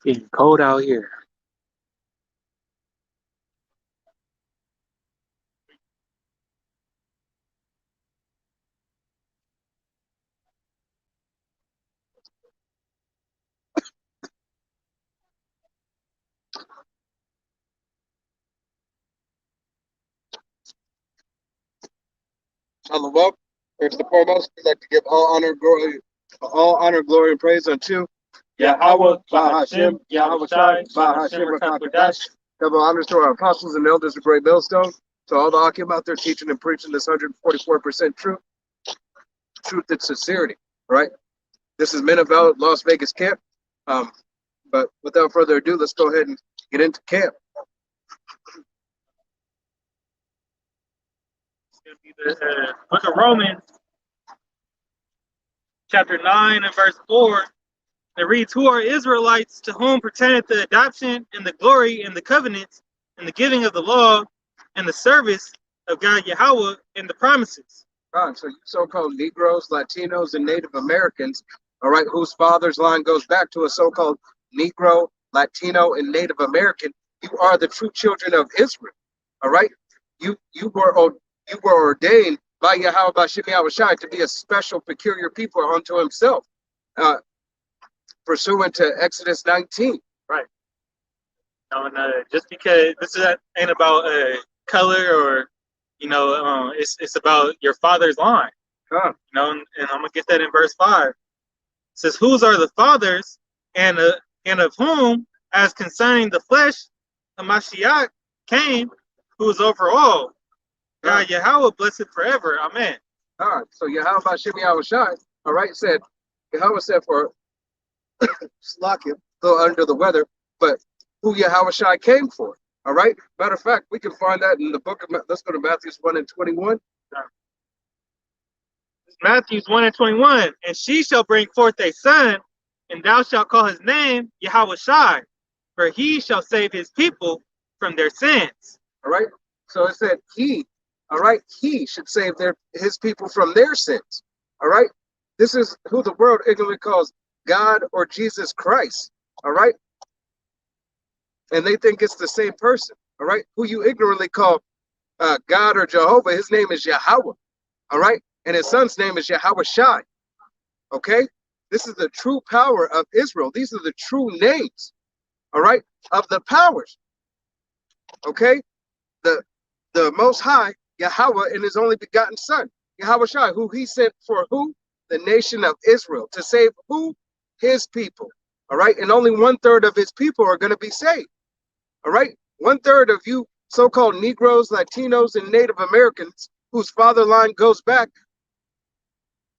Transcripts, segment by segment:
Getting cold out here. Shalom. First and foremost, we'd like to give all honor, glory, and praise unto Yahweh, Bahashem, Yahweh Shai, Bahashem, Rakakadash. Double honors to our apostles and elders of Great Millstone. To all the Akim out there teaching and preaching this 144% truth and sincerity. All right. This is Men of Valor, Las Vegas camp. But without further ado, let's go ahead and get into camp. The book of Romans, chapter 9 and verse 4, it reads, "Who are Israelites, to whom pertaineth the adoption and the glory and the covenants and the giving of the law and the service of God Yahweh and the promises." So you so-called Negroes, Latinos, and Native Americans, all right, whose father's line goes back to a so-called Negro, Latino, and Native American, you are the true children of Israel. All right, you were ordained by Yahweh Bashim Yahushai to be a special, peculiar people unto himself, pursuant to Exodus 19. Right. And just because this ain't about color or, it's about your father's line. Huh. And I'm gonna get that in verse 5. It says, "Whose are the fathers, and of whom, as concerning the flesh, the Mashiach came, who is over all. God Yahweh blessed forever. Amen." All right. So Yahweh Bashim Yahushai, all right, Yahweh said for Slakim, go under the weather, but who Yahweh Shai came for. All right. Matter of fact, we can find that in the book of, let's go to Matthew 1 and 21. Matthew 1 and 21. "And she shall bring forth a son, and thou shalt call his name Yahweh Shai, for he shall save his people from their sins." All right. So it said he, all right, he should save his people from their sins. All right. This is who the world ignorantly calls God or Jesus Christ. All right. And they think it's the same person. All right. Who you ignorantly call God or Jehovah, his name is Yahweh. All right. And his son's name is Yahweh Shai. Okay. This is the true power of Israel. These are the true names. All right. Of the powers. Okay. The Most High, Yahweh, and his only begotten son, Yahweh Shai, who he sent for who? The nation of Israel, to save who? His people. All right. And only 1/3 of his people are going to be saved. All right. 1/3 of you so-called Negroes, Latinos, and Native Americans whose father line goes back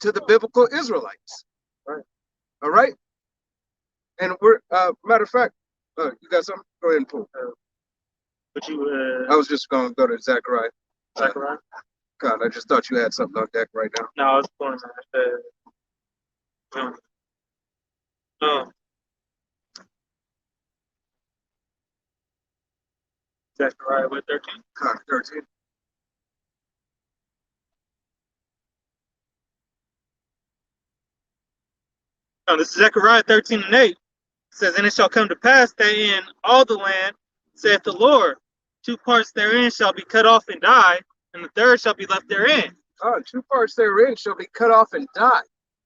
to the biblical Israelites. All right. All right. And we're, matter of fact, you got something? Go ahead and pull. I was just going to go to Zechariah. Zechariah? God, I just thought you had something on deck right now. No, I was pulling Zechariah with 13. 13. No, this is Zechariah 13 and 8. It says, "And it shall come to pass that in all the land, saith the Lord, 2 parts therein shall be cut off and die, and the third shall be left therein." 2 parts therein shall be cut off and die.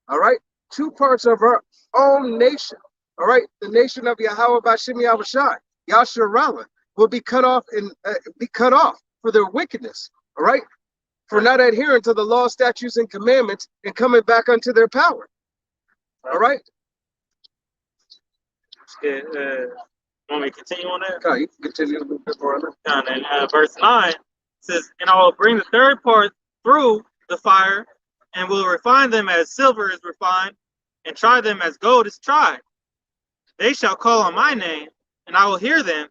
All right. 2 parts of our own nation. All right. The nation of Yahweh Bashim Yahushai, Yasharallah, will be cut off and for their wickedness. All right. For not adhering to the law, statutes, and commandments and coming back unto their power. All right. Want me to continue on that? Okay, you can continue a little bit more on that. And verse 9 says, "And I will bring the third part through the fire, and will refine them as silver is refined, and try them as gold is tried. They shall call on my name, and I will hear them.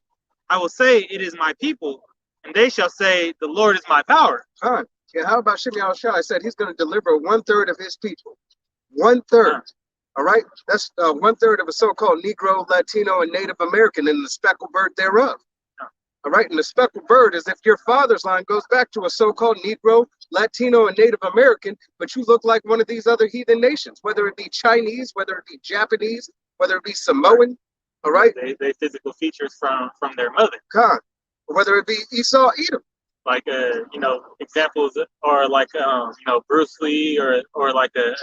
I will say, it is my people, and they shall say, the Lord is my power." Yeah, how about Shimei Al-Shai said he's going to deliver 1/3 of his people. 1/3. All right. That's 1/3 of a so-called Negro, Latino, and Native American, and the speckled bird thereof. All right. And the speckled bird is if your father's line goes back to a so-called Negro, Latino, and Native American, but you look like one of these other heathen nations, whether it be Chinese, whether it be Japanese, whether it be Samoan. All right, They physical features from their mother. God, whether it be Esau, Edom. Like examples are like Bruce Lee or like a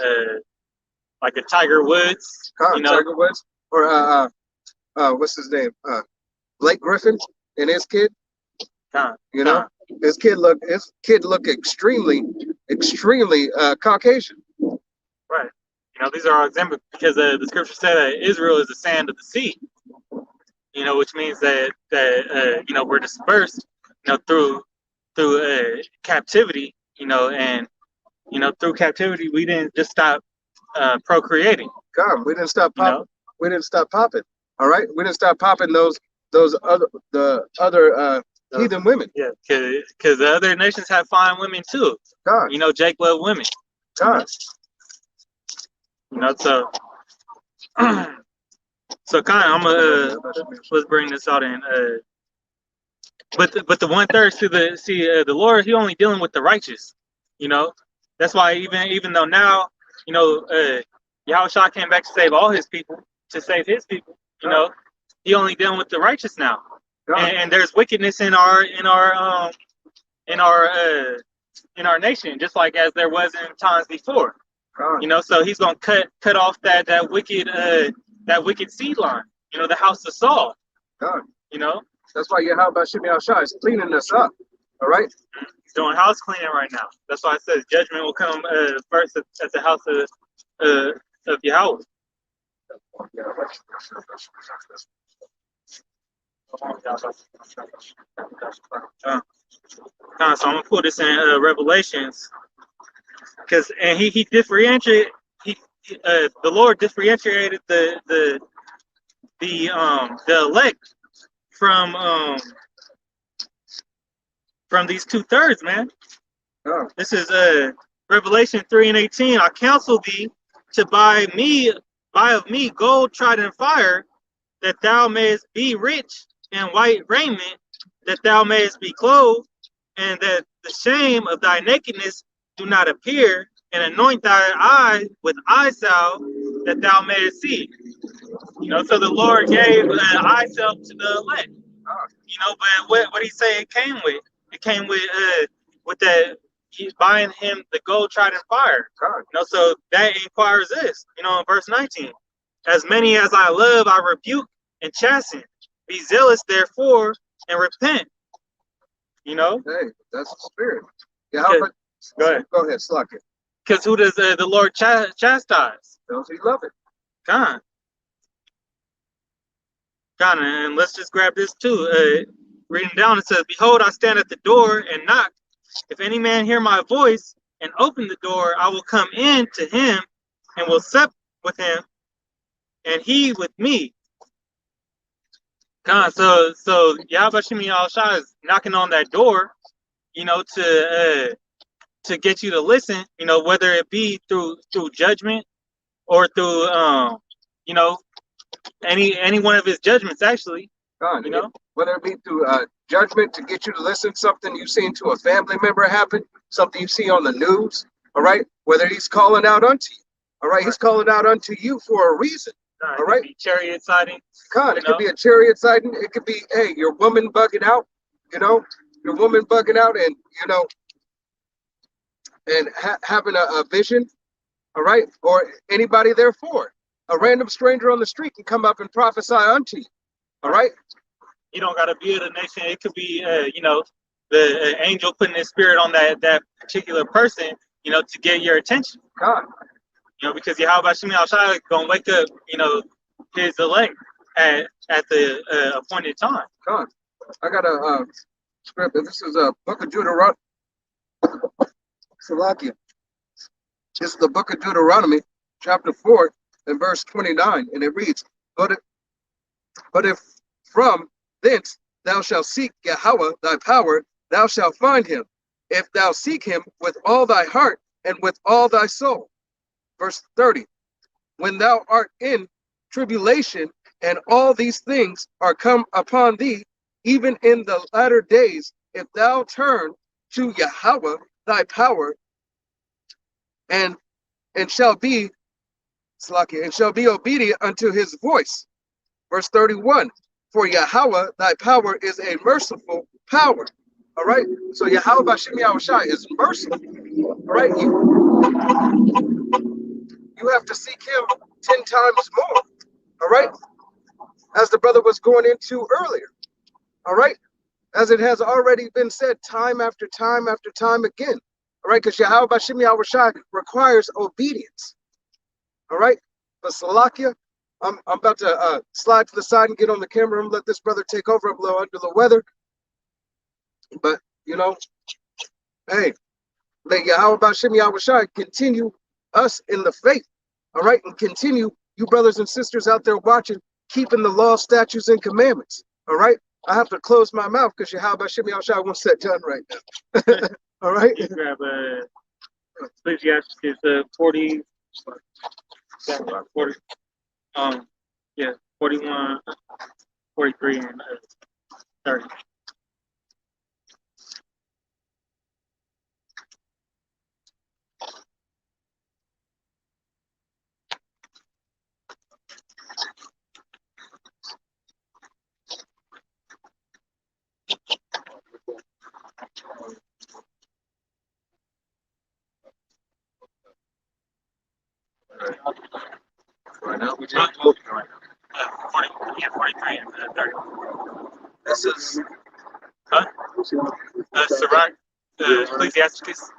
Tiger Woods. God, Tiger Woods, or what's his name? Blake Griffin and his kid. God, you know, God. His kid look extremely Caucasian. Right. These are our examples because the scripture said that Israel is the sand of the sea. Which means that we're dispersed, through captivity, and through captivity we didn't just stop procreating. God, we didn't stop popping. We didn't stop popping. All right, we didn't stop popping those other heathen women. Yeah, because the other nations have fine women too. God, Jake loved women. God, so. So kind of, I'm gonna let's bring this out in. But the 1/3 the Lord, He only dealing with the righteous. That's why even though now Yahushua came back to save all His people, to save His people. He only dealing with the righteous now, and there's wickedness in our nation, just like as there was in times before. So He's gonna cut off that wicked seed line, the house of Saul. God. That's why Yahweh Shemi Shai is cleaning us up. All right? He's doing house cleaning right now. That's why I said judgment will come first at the house of Yahweh. So I'm gonna put this in Revelations, and he differentiated. The Lord differentiated the elect from these 2/3, man. Oh. This is Revelation 3:18. I counsel thee to buy of me gold tried in fire, that thou mayest be rich, and white raiment, that thou mayest be clothed, and that the shame of thy nakedness do not appear, and anoint thy eyes with eye salve, that thou mayest see. So the Lord gave eye salve to the elect. But what He say it came with? It came with that He's buying him the gold tried in fire. So that inquires this. In verse 19, as many as I love, I rebuke and chasten. Be zealous, therefore, and repent. Hey, that's the spirit. Yeah, go ahead, Slack it. Because who does the Lord chastise? Those He love it. God. And let's just grab this too. Reading down, it says, behold, I stand at the door and knock. If any man hear my voice and open the door, I will come in to him and will sup with him, and he with me. So Yahweh Shemi Al-Shah is knocking on that door, to get you to listen, whether it be through judgment or through any one of His judgments, actually. Whether it be through judgment to get you to listen, something you've seen to a family member happen, something you see on the news, all right? Whether He's calling out unto you, all right? He's calling out unto you for a reason, all right? It could be chariot sighting. It could be a chariot sighting. It could be, hey, your woman bugging out, your woman bugging out, and having a vision, all right? Or anybody therefore. A random stranger on the street can come up and prophesy unto you, all right? You don't got to be of the nation. It could be, the angel putting his spirit on that particular person, to get your attention. God. Because Yahweh Shemi Al-Shai is going to wake up, His elect at the appointed time. God. I got a script. This is a book of Deuteronomy. Salakia. This is the book of Deuteronomy, chapter 4, and verse 29, and it reads, But if from thence thou shalt seek Yahweh thy power, thou shalt find him, if thou seek him with all thy heart and with all thy soul. Verse 30, when thou art in tribulation, and all these things are come upon thee, even in the latter days, if thou turn to Yahweh thy power, and shall be obedient unto his voice, Verse 31. For Yahweh, thy power is a merciful power. All right. So Yahweh Bashem Yahushai is merciful. All right. You have to seek him 10 times more. All right. As the brother was going into earlier. All right. As it has already been said time after time after time again. All right. Because Yahweh Bashem Yahushai requires obedience. All right. But Salakia, I'm about to slide to the side and get on the camera and let this brother take over. I'm a little under the weather. But, you know, hey, let Yahweh Bashem Yahushai continue us in the faith. All right. And continue you brothers and sisters out there watching, keeping the law, statutes, and commandments. All right. I have to close my mouth because Yahweh Bashem Yahushai wants that done right now. All right. You grab Ecclesiastes 40, 40, yeah, 41, 43, and 30. Right now, we just Huh? talking right now. 43 and 30. This is Huh? Sirach, Ecclesiastes.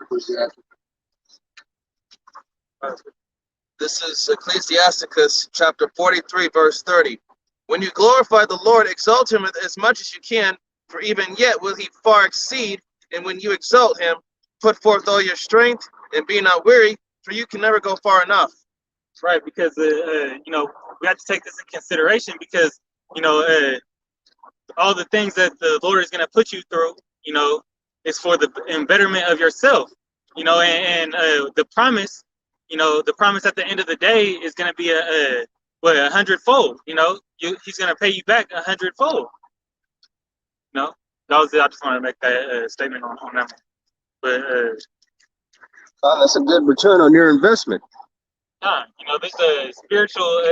This is Ecclesiastes chapter 43, verse 30. When you glorify the Lord, exalt him as much as you can, for even yet will he far exceed. And when you exalt him, put forth all your strength and be not weary, for you can never go far enough. Right, because you know, we have to take this in consideration because you know all the things that the Lord is going to put you through, you know, is for the betterment of yourself, you know, and the promise, you know, the promise at the end of the day is going to be a 100-fold, you know, he's going to pay you back 100-fold. You know, I just want to make that statement on that one. But That's a good return on your investment. you know, this spiritual,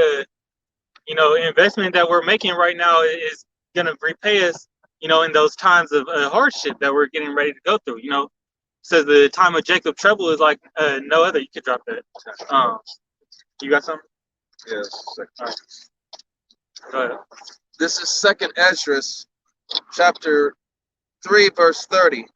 you know, investment that we're making right now is going to repay us, you know, in those times of hardship that we're getting ready to go through. You know, says the time of Jacob trouble is like no other. You could drop that. You got something? Yes. Right. Go ahead. This is 2nd Esdras, chapter 3, verse 30.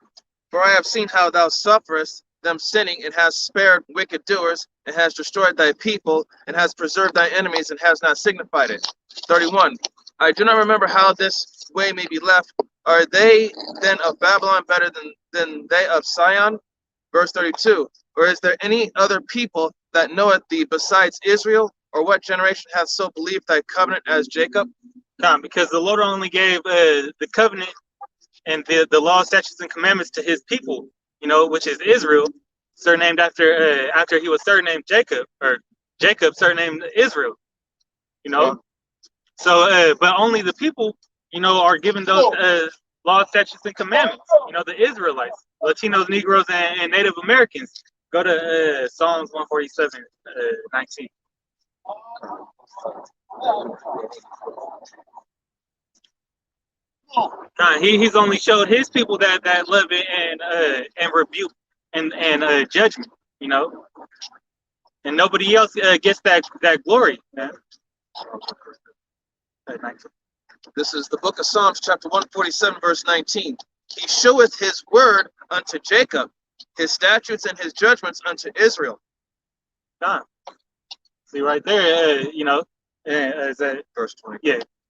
For I have seen how thou sufferest them sinning, and hast spared wicked doers, and hast destroyed thy people, and hast preserved thy enemies, and hast not signified it. 31. I do not remember how this way may be left. Are they then of Babylon better than they of Sion? Verse 32. Or is there any other people that knoweth thee besides Israel? Or what generation hath so believed thy covenant as Jacob? Because the Lord only gave the covenant and the law, statutes, and commandments to his people, you know, which is Israel, surnamed after he was surnamed Jacob, or Jacob surnamed Israel, you know. So, but only the people, you know, are given those law, statutes, and commandments, you know, the Israelites, Latinos, Negroes, and Native Americans. Go to Psalms 147, 19. He's only showed his people that love it and rebuke and judgment, you know, and nobody else gets that glory. Man. This is the book of Psalms, chapter 147, verse 19. He showeth his word unto Jacob, his statutes and his judgments unto Israel. See right there, you know, is that verse 20?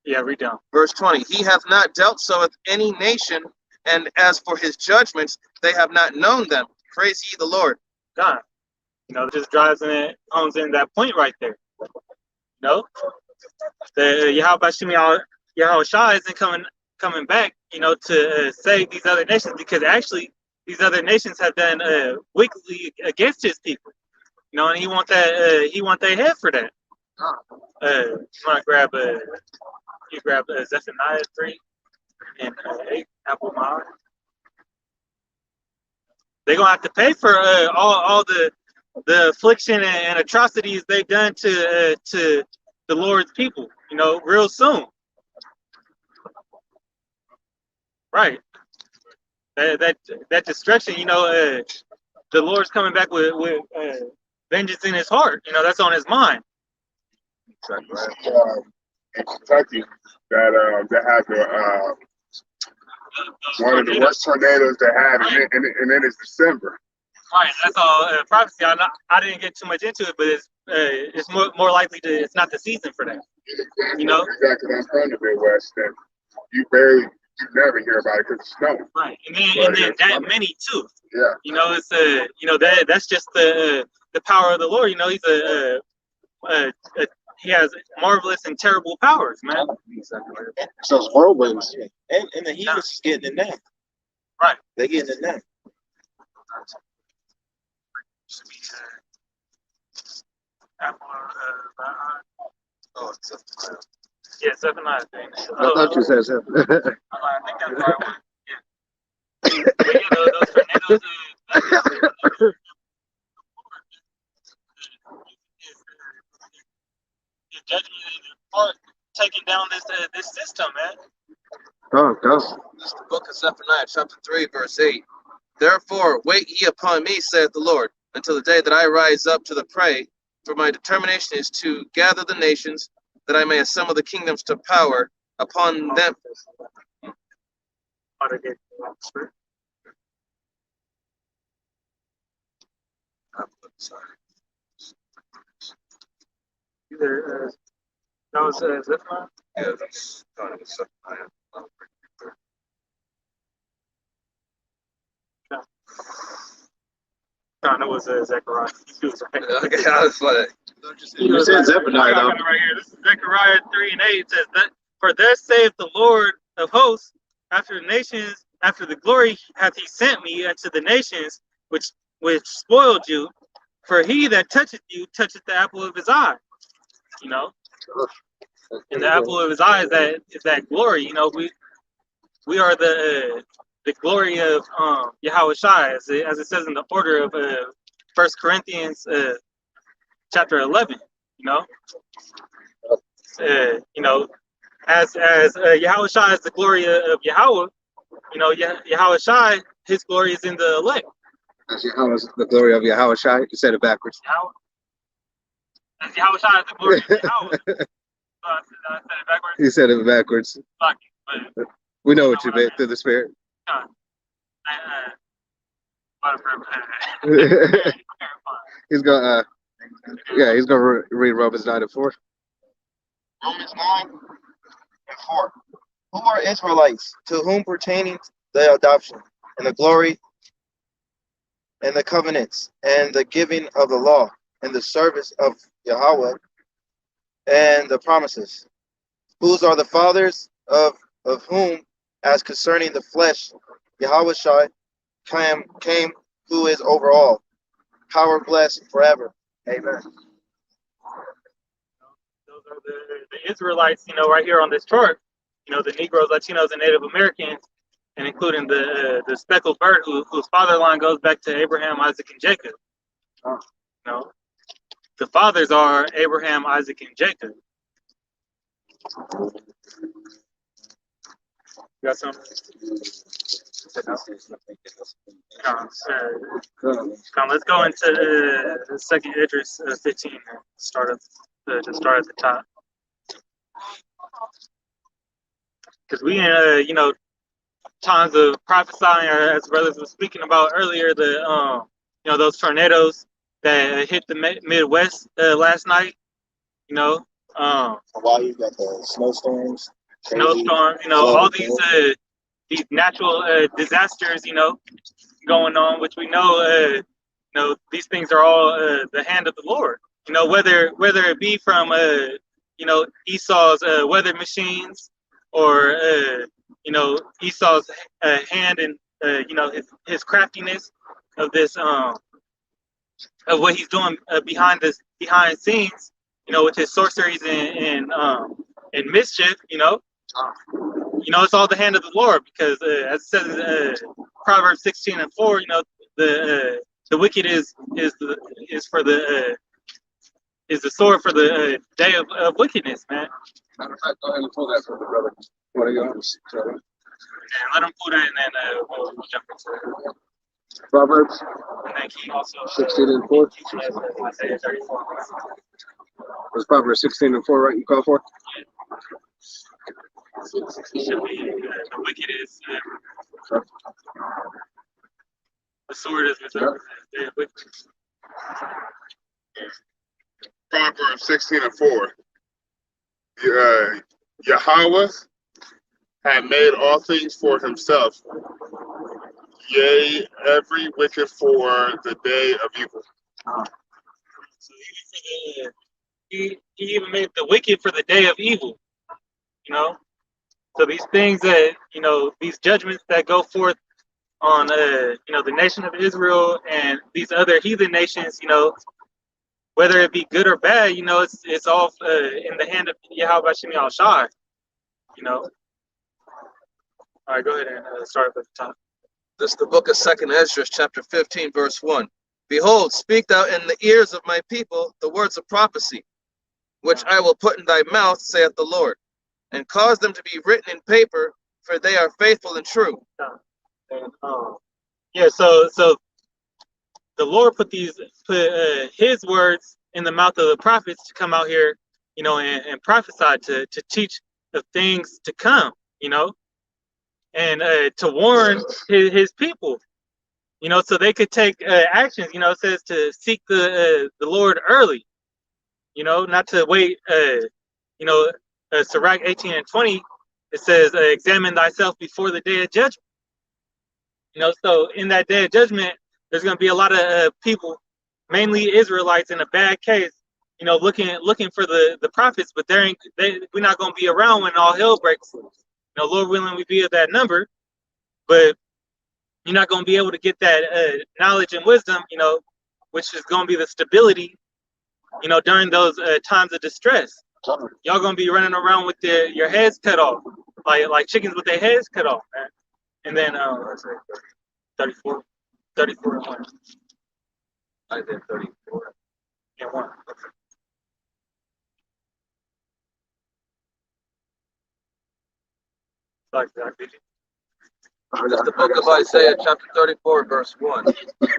Yeah, read down. Verse 20. He hath not dealt so with any nation, and as for his judgments, they have not known them. Praise ye the Lord. God, you know, just drives in it, hones in that point right there. You know, the Yahweh Shah isn't coming back, you know, to save these other nations, because actually these other nations have done wickedly against his people. You know, and he want their head for that. You want to grab Zephaniah 3 and 8, Apple Mile. They're gonna have to pay for all the affliction and atrocities they've done to the Lord's people, real soon. Right. That destruction, the Lord's coming back with vengeance in his heart. That's on his mind. In Kentucky, that had one of the worst tornadoes they had, right. and then it's December. Right, that's all prophecy. I didn't get too much into it, but it's more likely it's not the season for that. Exactly. I'm from the Midwest, and you never hear about it because it's snowing. Right, and then that many too. Yeah. It's that's just the power of the Lord. He's he has marvelous and terrible powers, man. So it's whirlwinds, and the heat is getting in there. Right, they're getting in there. Yeah, 7 9 thing. I thought you said 7. I think that's the right one. Yeah. But those tornadoes. His judgment is part taking down this system, man. Go. This is the book of Zephaniah, chapter 3, verse 8. Therefore, wait ye upon me, saith the Lord, until the day that I rise up to the prey. For my determination is to gather the nations, that I may assemble the kingdoms to power upon them. Sorry. Either that was Zephaniah? Yeah, that's kind of Zephaniah. No, it was Zechariah. Okay, I was like, you said Zephaniah, though. Right here. This is Zechariah 3 and 8. It says that, for thus saith the Lord of hosts, after the glory hath he sent me unto the nations which spoiled you. For he that toucheth you toucheth the apple of his eye. And the apple of his eye is that glory. We are the glory of Yahweh Shai, as it says in the order of 1 Corinthians chapter 11. As Yahweh Shai is the glory of Yahweh, Yahweh Shai, his glory is in the elect. As Yahweh is the glory of Yahweh Shai. You said it backwards. As Yahweh Shai is the glory of Yahweh. I said it backwards. You said it backwards. But we know what you meant through the Spirit. He's gonna he's gonna read Romans 9 and 4. Romans 9 and 4. Who are Israelites, to whom pertaining the adoption and the glory and the covenants and the giving of the law and the service of Yahweh and the promises, whose are the fathers of whom, as concerning the flesh, Yahweh Shai came, who is over all, power blessed forever. Amen. Those are the Israelites, right here on this chart. The Negroes, Latinos, and Native Americans, and including the speckled bird whose father line goes back to Abraham, Isaac, and Jacob. The fathers are Abraham, Isaac, and Jacob. You got something? Let's go into the second Idris 15 and start at the top. Because we in times of prophesying, or as brothers were speaking about earlier, those tornadoes that hit the Midwest last night. While you got the snowstorms, all these natural disasters, going on, which we know, these things are all the hand of the Lord. Whether it be from Esau's weather machines, or Esau's hand and his craftiness of this of what he's doing behind scenes, with his sorceries and mischief, it's all the hand of the Lord, because as it says in Proverbs 16 and 4, the wicked is for the is the sword for the day of wickedness, man. Matter of fact, go ahead and pull that for the brother. What are you on? And let him pull that, and then we'll jump into it. Proverbs And then he also 16 and 4. Isaiah 34. Was Proverbs 16 and 4 right? You call for? It should be the wicked is the sword is reserved for the day of wickedness. Proverbs 16 and 4. Yahweh had made all things for himself, yea, every wicked for the day of evil. So even for he even made the wicked for the day of evil. You know, so these things that these judgments that go forth on the nation of Israel and these other heathen nations, whether it be good or bad, it's all in the hand of Yahweh Shem Shai. All right, go ahead and start at the top. This is the book of 2nd Ezra, chapter 15, verse 1. Behold, speak thou in the ears of my people the words of prophecy, which I will put in thy mouth, saith the Lord, and cause them to be written in paper, for they are faithful and true. Yeah, so the Lord put his words in the mouth of the prophets to come out here, and prophesy to teach of things to come, and to warn his people, so they could take actions. It says to seek the Lord early, not to wait. Sirach 18 and 20, it says, examine thyself before the day of judgment. So in that day of judgment, there's going to be a lot of people, mainly Israelites, in a bad case, looking for the prophets, but we're not going to be around when all hell breaks loose. Lord willing, we be of that number, but you're not going to be able to get that knowledge and wisdom, which is going to be the stability, during those times of distress. Y'all going to be running around with your heads cut off, like chickens with their heads cut off, man. And then, 34 and 1. I did 34 and 1. Like that, did you? This is the book of Isaiah, chapter 34, verse 1.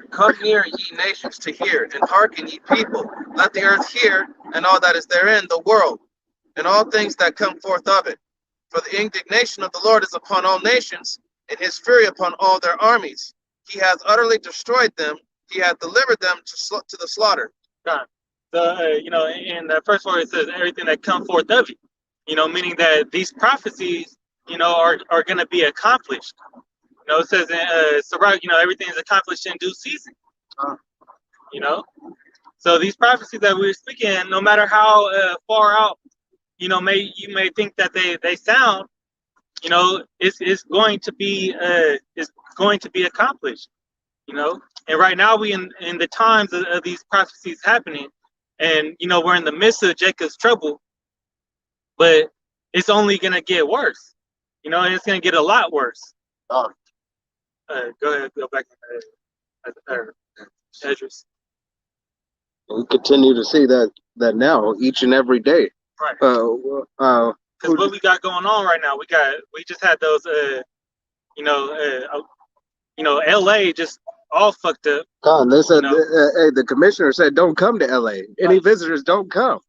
Come near, ye nations, to hear, and hearken, ye people. Let the earth hear, and all that is therein, the world, and all things that come forth of it. For the indignation of the Lord is upon all nations, and his fury upon all their armies. He has utterly destroyed them. He hath delivered them to the slaughter. God. So, in the first word, it says everything that come forth of it. Meaning that these prophecies, are going to be accomplished. It says in Sirach, everything is accomplished in due season. So these prophecies that we're speaking, no matter how far out, you may think that they sound, it's going to be accomplished. And right now we in the times of these prophecies happening, and we're in the midst of Jacob's trouble, but it's only going to get worse. And it's going to get a lot worse. Go ahead, go back to Edris. We continue to see that now, each and every day. Right. Because what we got going on right now, we just had those, LA just all fucked up. They said, hey, the commissioner said, don't come to LA. Any visitors, don't come.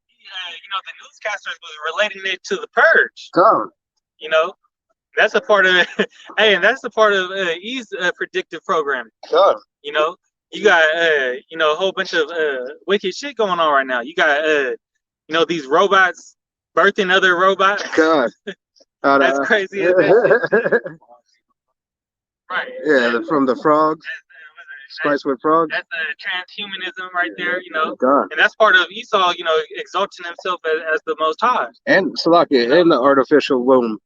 The newscasters was relating it to the purge. Come. That's a part of hey, and that's a part of E's predictive programming. Come. You got a whole bunch of wicked shit going on right now. You got these robots birthing other robots. God. That's crazy. Isn't it? Right. Yeah, from the frogs. Spice with frogs. That's transhumanism right there, God. And that's part of Esau, exalting himself as the Most High. And Salakia, and the artificial womb,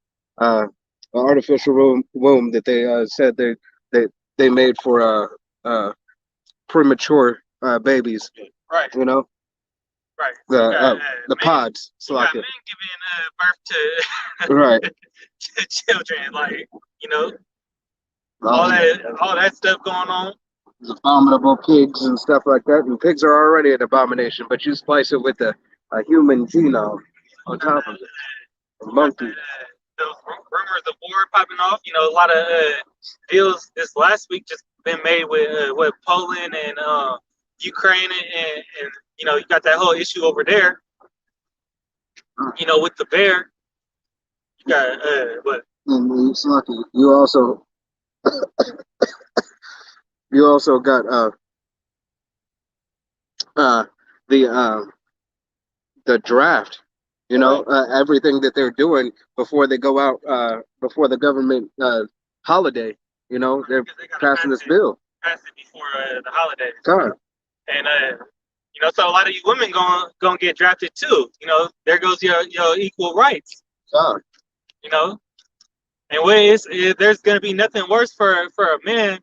that they said they made for premature babies. Right. Right. The pods. You got men giving birth to right. to children, all that stuff going on. abominable pigs and stuff like that. And pigs are already an abomination, but you splice it with a human genome on top of it. A monkey. Those rumors of war popping off. You know, a lot of deals this last week just been made with Poland and Ukraine and you know, you got that whole issue over there. You know, with the bear. You got what? And it's lucky. You also got the draft. You know, everything that they're doing before they go out before the government holiday. You know, they're passing this bill. Pass it before the holidays. God. And you know, so a lot of you women gonna get drafted too. You know, there goes your equal rights. God. You know, and there's gonna be nothing worse for a man,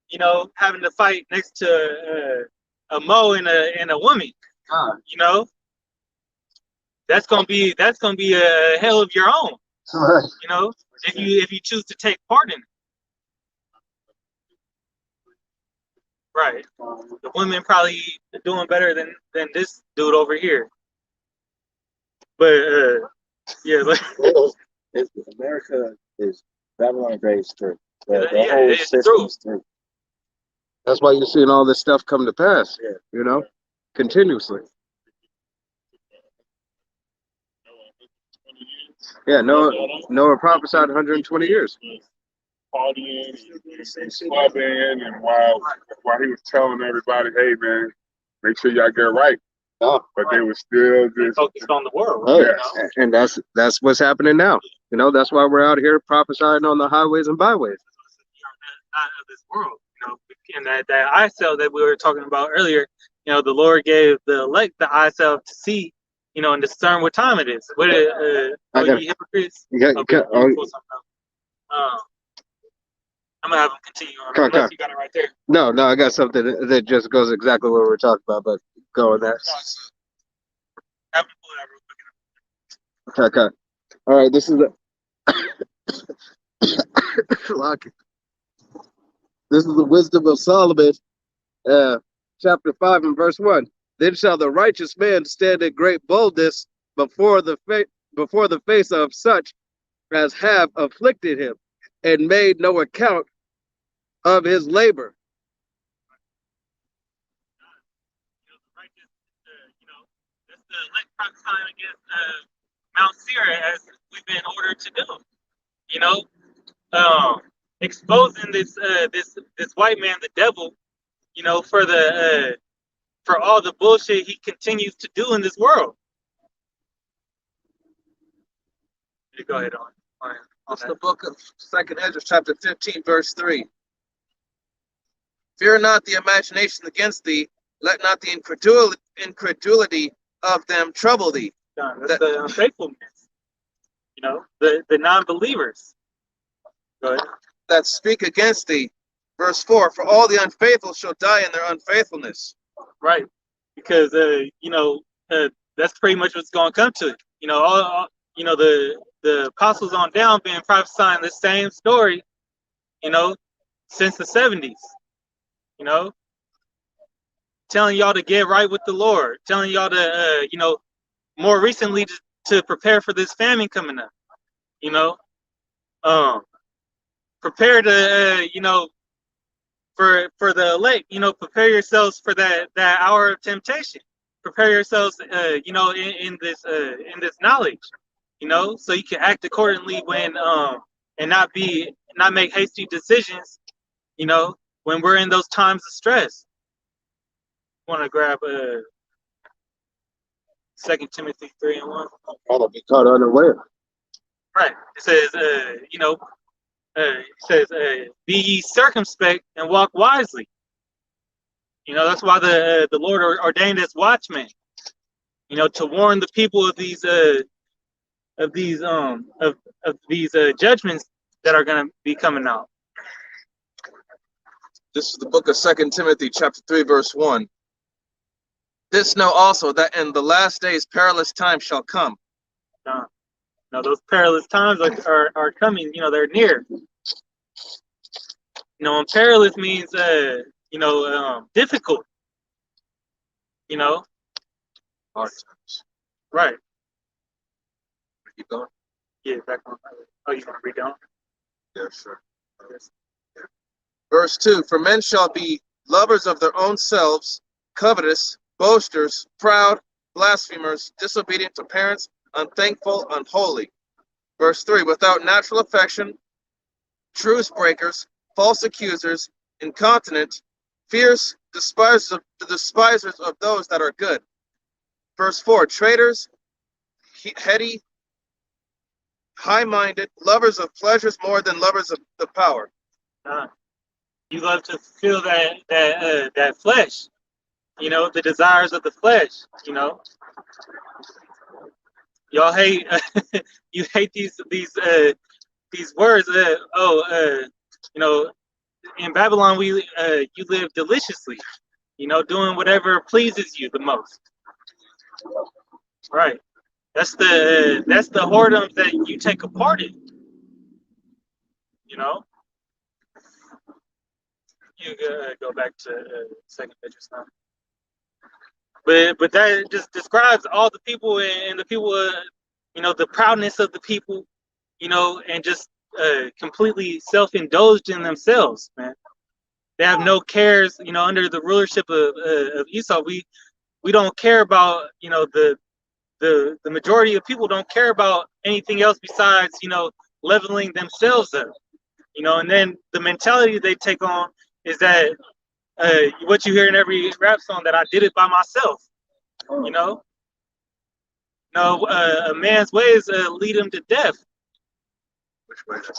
you know, having to fight next to a Mo and a woman. God. You know, that's gonna be a hell of your own. Right. You know, if you choose to take part in it. Right. The women probably doing better than this dude over here. But yeah, like America is Babylon based through. The yeah, whole it's system true. is through. That's why you're seeing all this stuff come to pass. Yeah. You know, continuously. Yeah, Noah prophesied 120 years. Partying, clubbing, and while he was telling everybody, "Hey man, make sure y'all get right," but they were still just Focused on the world. Hey, You know? and that's what's happening now. You know, that's why we're out here prophesying on the highways and byways. Not of this world. You know, and that eye cell that we were talking about earlier. You know, the Lord gave the elect the eye cell to see. You know, and discern what time it is. What you hypocrites? I'm gonna have him continue on. Unless you got it right there. No, I got something that just goes exactly what we're talking about, but go on that. Have him pull that real quick. Okay. All right, this is this is the wisdom of Solomon, chapter 5 and verse 1. Then shall the righteous man stand in great boldness before the face of such as have afflicted him, and made no account of his labor. You know, that's the elect prophesying against Mount Seir, as we've been ordered to do. You know, exposing this white man, the devil. You know, for all the bullshit he continues to do in this world. You go ahead on. It's the book of 2nd Ezra, chapter 15, verse 3. Fear not the imagination against thee, let not the incredulity of them trouble thee. That's the unfaithfulness. You know, the non-believers. Go ahead. That speak against thee. Verse 4, for all the unfaithful shall die in their unfaithfulness. Right. Because, you know, that's pretty much what's going to come to. You know, all you know, the apostles on down been prophesying the same story, you know, since the 70s. You know, telling y'all to get right with the Lord, telling y'all to, you know, more recently to prepare for this famine coming up. You know, prepare to, you know, for the elect. You know, prepare yourselves for that hour of temptation. Prepare yourselves, you know, in this knowledge. You know, so you can act accordingly when and not make hasty decisions. You know, when we're in those times of stress. Want to grab 2 Timothy 3 and 1. I'll be caught unaware. Right. It says, you know, it says, be ye circumspect and walk wisely. You know, that's why the Lord ordained us watchmen. You know, to warn the people of these judgments that are going to be coming out. This is the book of 2nd Timothy, chapter 3, verse 1. This know also that in the last days perilous times shall come. Now, those perilous times are coming. You know, they're near. You know, and perilous means difficult. Hard times. Right. Keep going. Yeah, back on. Oh, you want to read down? Yeah, sure. Verse 2, for men shall be lovers of their own selves, covetous, boasters, proud, blasphemers, disobedient to parents, unthankful, unholy. Verse 3, without natural affection, truce breakers, false accusers, incontinent, fierce, despisers of those that are good. Verse 4, traitors, heady, high-minded, lovers of pleasures more than lovers of the power. You love to fulfill that flesh, the desires of the flesh. Y'all hate you hate these words. In Babylon you live deliciously, doing whatever pleases you the most. Right. That's the whoredoms that you take a part in. You go back to second picture now. But that just describes all the people and the people, the proudness of the people, and just completely self-indulged in themselves, man. They have no cares, under the rulership of Esau. We don't care about, the majority of people don't care about anything else besides, leveling themselves up, and then the mentality they take on is that what you hear in every rap song, that I did it by myself. No, a man's ways lead him to death. Which way that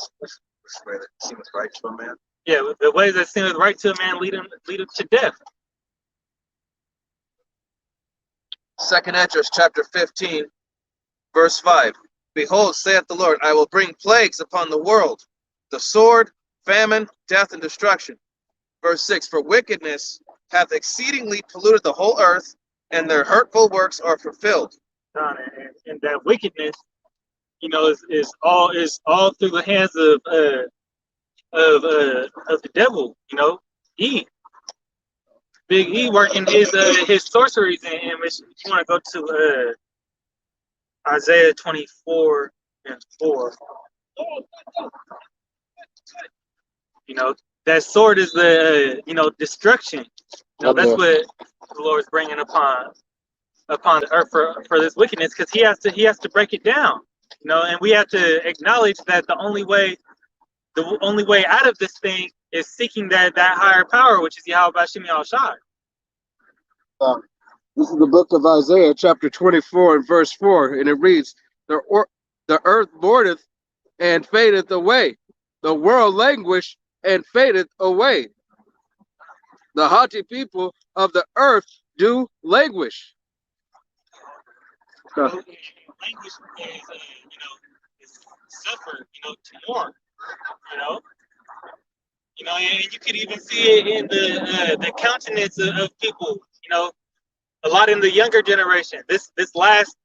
seems right to a man? Yeah, the ways that seem right to a man lead him to death. Second Esdras chapter 15, verse 5. Behold, saith the Lord, I will bring plagues upon the world, the sword, famine, death, and destruction. Verse 6, for wickedness hath exceedingly polluted the whole earth, and their hurtful works are fulfilled. And that wickedness, is all through the hands of the devil. Eve. Big E working his sorceries, and if you want to go to Isaiah 24 and 4, that sword is the destruction. That's what the Lord's bringing upon the earth for this wickedness, because he has to break it down. And we have to acknowledge that the only way out of this thing is seeking that higher power, which is Yahweh Bashim Yahushai. This is the book of Isaiah, chapter 24 and verse 4, and it reads, the earth mourneth and fadeth away. The world languish and fadeth away. The haughty people of the earth do languish. Language is suffer, to mourn, and you could even see it in the countenance of people, a lot in the younger generation. This last,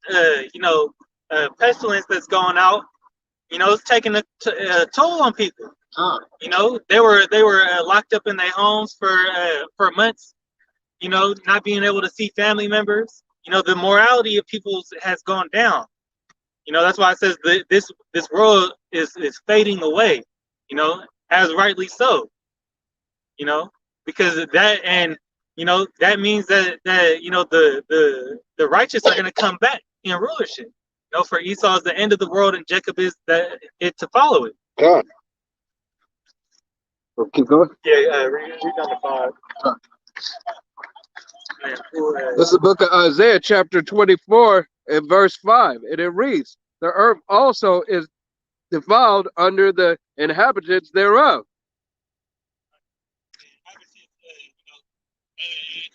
pestilence that's going out, it's taking a toll on people. They were locked up in their homes for months, not being able to see family members. The morality of people has gone down. That's why it says this world is fading away, as rightly so. Because of that, and that means that the righteous are going to come back in rulership. For Esau is the end of the world, and Jacob is it to follow it. God. Well, keep going. Yeah, read down to 5. This is the book of Isaiah, chapter 24 and verse 5, and it reads, the earth also is defiled under the inhabitants thereof.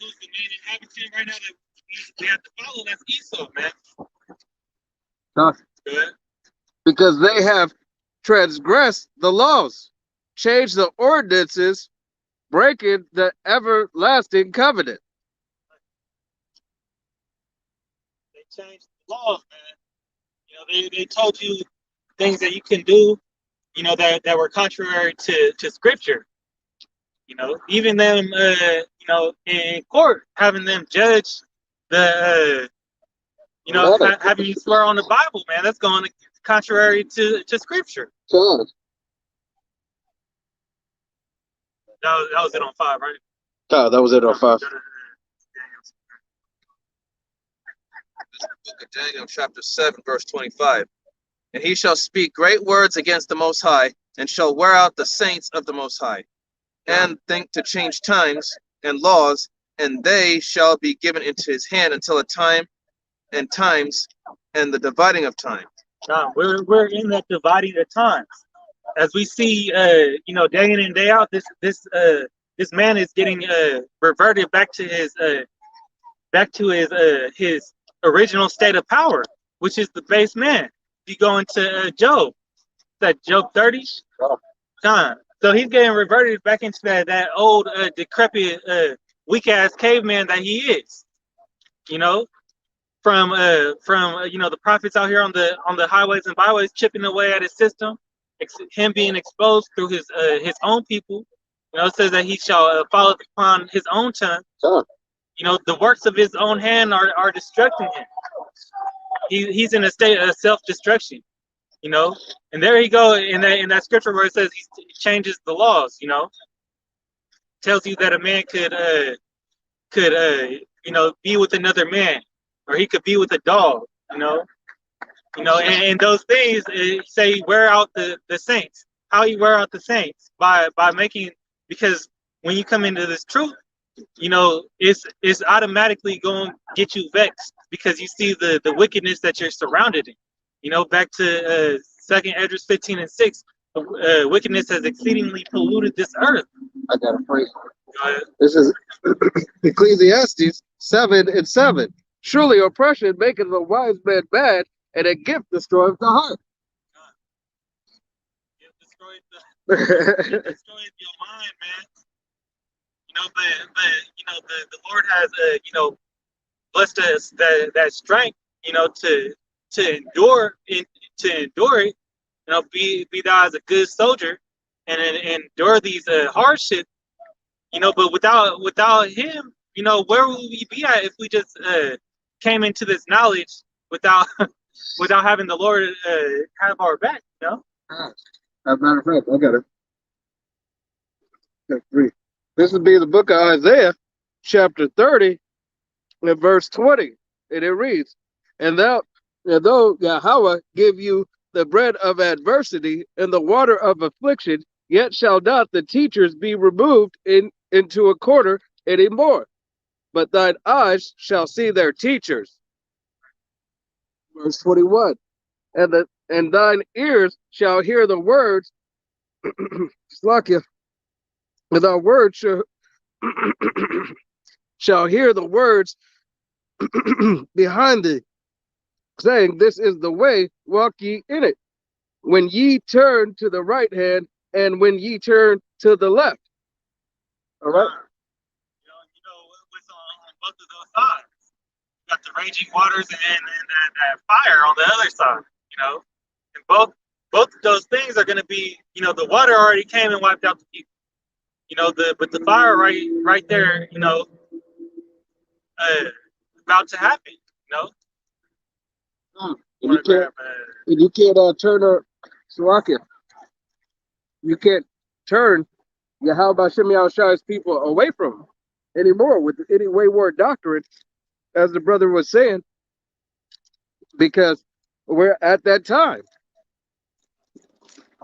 Who's the main inhabitant right now that we have to follow? That's Esau, man. Good. Because they have transgressed the laws, changed the ordinances, breaking the everlasting covenant. They changed the laws, man. They told you things that you can do, that were contrary to scripture. You know, even them, you know, in court, having them judge the, you know, having you swear on the Bible, man, that's going contrary to Scripture. Sure. That was it on 5, right? Oh, that was it on 5. Book of Daniel, chapter 7, verse 25. And he shall speak great words against the Most High, and shall wear out the saints of the Most High, and think to change times and laws, and they shall be given into his hand until a time and times and the dividing of time. John, we're in that dividing of times. As we see, you know, day in and day out, this man is getting reverted back to his original state of power, which is the base man. If you go into Job, that Job 30, John. So he's getting reverted back into that old decrepit weak ass caveman that he is. You know, from you know, the prophets out here on the highways and byways chipping away at his system, him being exposed through his own people. You know, it says that he shall follow upon his own tongue. You know, the works of his own hand are destructing him. He's in a state of self-destruction. You know, and there he go in that scripture where it says he changes the laws. You know, tells you that a man could you know, be with another man, or he could be with a dog. You know, and those things say wear out the saints. How you wear out the saints? By making, because when you come into this truth, you know, it's automatically going to get you vexed because you see the wickedness that you're surrounded in. You know, back to 2 Esdras 15 and 6, wickedness has exceedingly polluted this earth. I got a phrase. This is Ecclesiastes 7 and 7. Surely oppression maketh a wise man bad, and a gift destroyeth the heart. It destroys your mind, man. You know, but you know, the Lord has you know, blessed us that strength, you know, to endure it. You know, be thou as a good soldier and endure these hardships. You know, but without him, you know, where would we be at if we just came into this knowledge without without having the Lord have our back? You know. As a matter of fact, I got it. This would be the book of Isaiah, chapter 30, and verse 20. And it reads, and though Yahweh give you the bread of adversity and the water of affliction, yet shall not the teachers be removed into a corner any more, but thine eyes shall see their teachers. Verse 21, and thine ears shall hear the words, Slakia, and thy words shall hear the words behind thee, saying, this is the way, walk ye in it. When ye turn to the right hand, and when ye turn to the left. All right. You know what's on both of those sides. You got the raging waters and that fire on the other side. You know, and both of those things are going to be. You know, the water already came and wiped out the people. You know, but the fire right there. You know, about to happen. You know. And you can't turn a Slovakia. You can't turn Yahweh Shem Shai's people away from him anymore with any wayward doctrine, as the brother was saying, because we're at that time.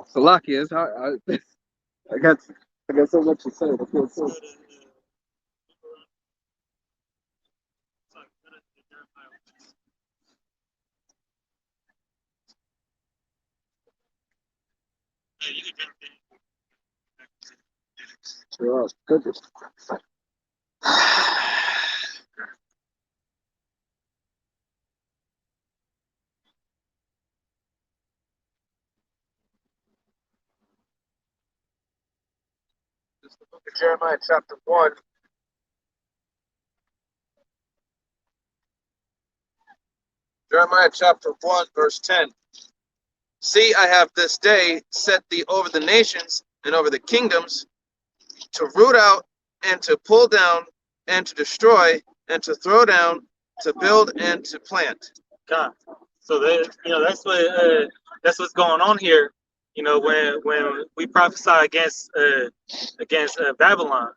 Slovakia is how I got so much to say. I can't say. Oh, goodness. This is the book of Jeremiah, chapter 1. Jeremiah chapter 1, verse 10. See, I have this day set thee over the nations and over the kingdoms to root out and to pull down and to destroy and to throw down, to build and to plant. God. So that, that's what's going on here. When we prophesy against Babylon,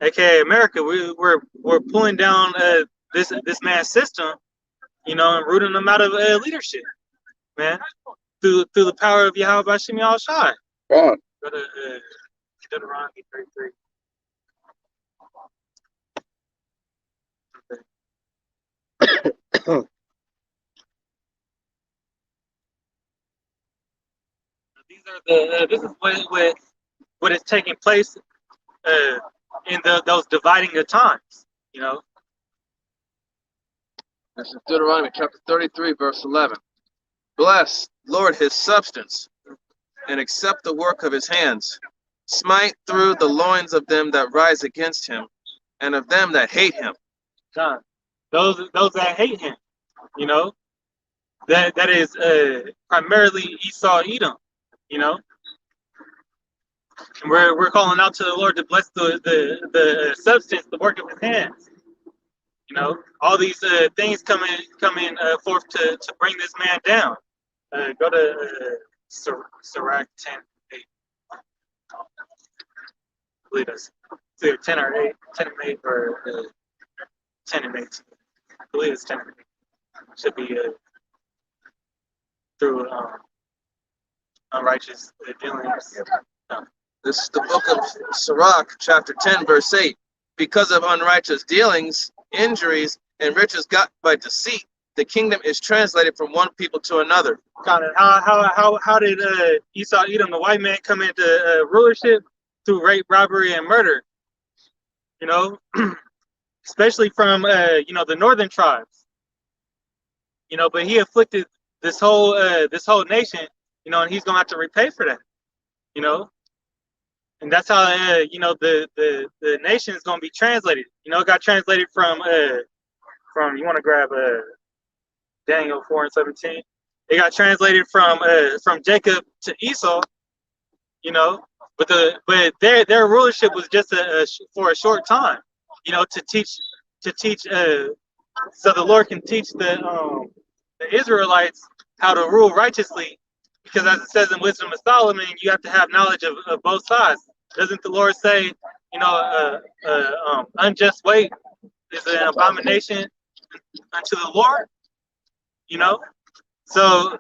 aka America, we're pulling down this man's system, and rooting them out of leadership, man, through the power of Yahweh Bashim Yahweh Shai. God. Go to Deuteronomy 33. These are this is what is taking place in those dividing of times. This is Deuteronomy chapter 33, verse 11. Bless, Lord, his substance, and accept the work of his hands. Smite through the loins of them that rise against him, and of them that hate him. God, those that hate him, that is primarily Esau, Edom, and we're calling out to the Lord to bless the substance, the work of his hands. All these things coming forth to bring this man down. Go to Sirach 10:8. I believe that's either 10 or 8, 10 and 8, or 10 and 8. I believe it's 10 and 8. Should be through unrighteous dealings. This is the book of Sirach, chapter 10, verse 8. Because of unrighteous dealings, injuries, and riches got by deceit, the kingdom is translated from one people to another. Kind of how did Esau Edom, the white man, come into rulership? Through rape, robbery, and murder. Especially from the northern tribes. But he afflicted this whole nation. And he's gonna have to repay for that. And that's how the nation is gonna be translated. It got translated from you want to grab Daniel 4:17. It got translated from Jacob to Esau. But their rulership was just for a short time. To teach so the Lord can teach the Israelites how to rule righteously. Because as it says in Wisdom of Solomon, you have to have knowledge of both sides. Doesn't the Lord say, unjust weight is an abomination unto the Lord? So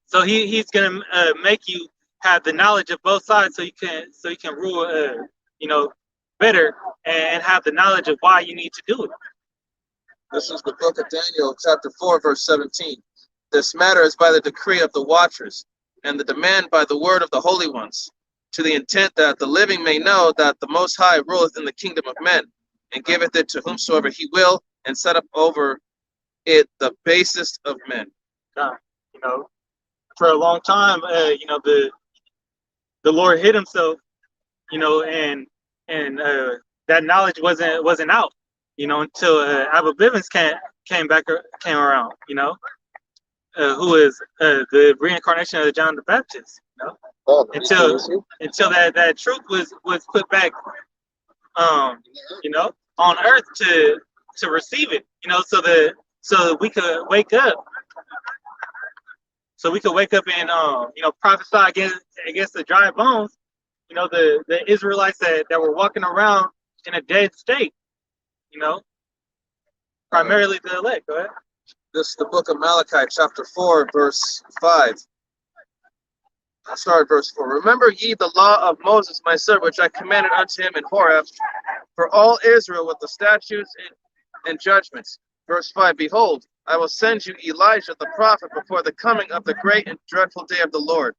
so he's gonna make you have the knowledge of both sides, so you can rule better and have the knowledge of why you need to do it. This is the book of Daniel, chapter 4, verse 17. This matter is by the decree of the watchers, and the demand by the word of the holy ones, to the intent that the living may know that the Most High ruleth in the kingdom of men, and giveth it to whomsoever he will, and set up over it the basest of men. For a long time, the Lord hid himself, and that knowledge wasn't out, until Abba Bivens came around, who is the reincarnation of John the Baptist, until that truth was put back, on earth to receive it, so that we could wake up. So we could wake up and prophesy against the dry bones, the Israelites that were walking around in a dead state, primarily the elect. Go ahead. This is the book of Malachi, chapter 4, verse 5. I'll start at verse 4. Remember ye the law of Moses, my servant, which I commanded unto him in Horeb, for all Israel with the statutes and judgments. Verse 5, behold, I will send you Elijah the prophet before the coming of the great and dreadful day of the Lord.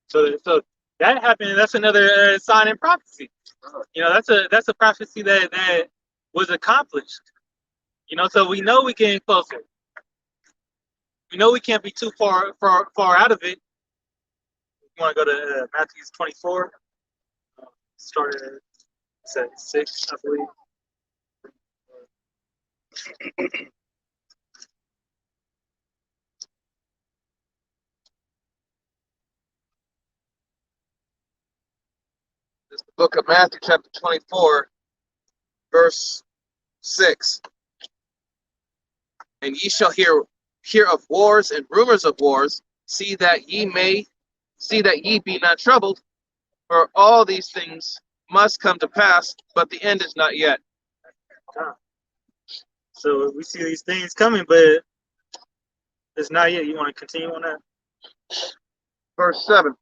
So that happened. That's another sign in prophecy. That's a prophecy that was accomplished. So we know we're getting closer. We know we can't be too far out of it. You want to go to Matthew 24? Start at 6, I believe. Book of Matthew, chapter 24, verse 6. And ye shall hear of wars and rumors of wars. See that ye be not troubled, for all these things must come to pass, but the end is not yet. So we see these things coming, but it's not yet. You want to continue on that? Verse 7.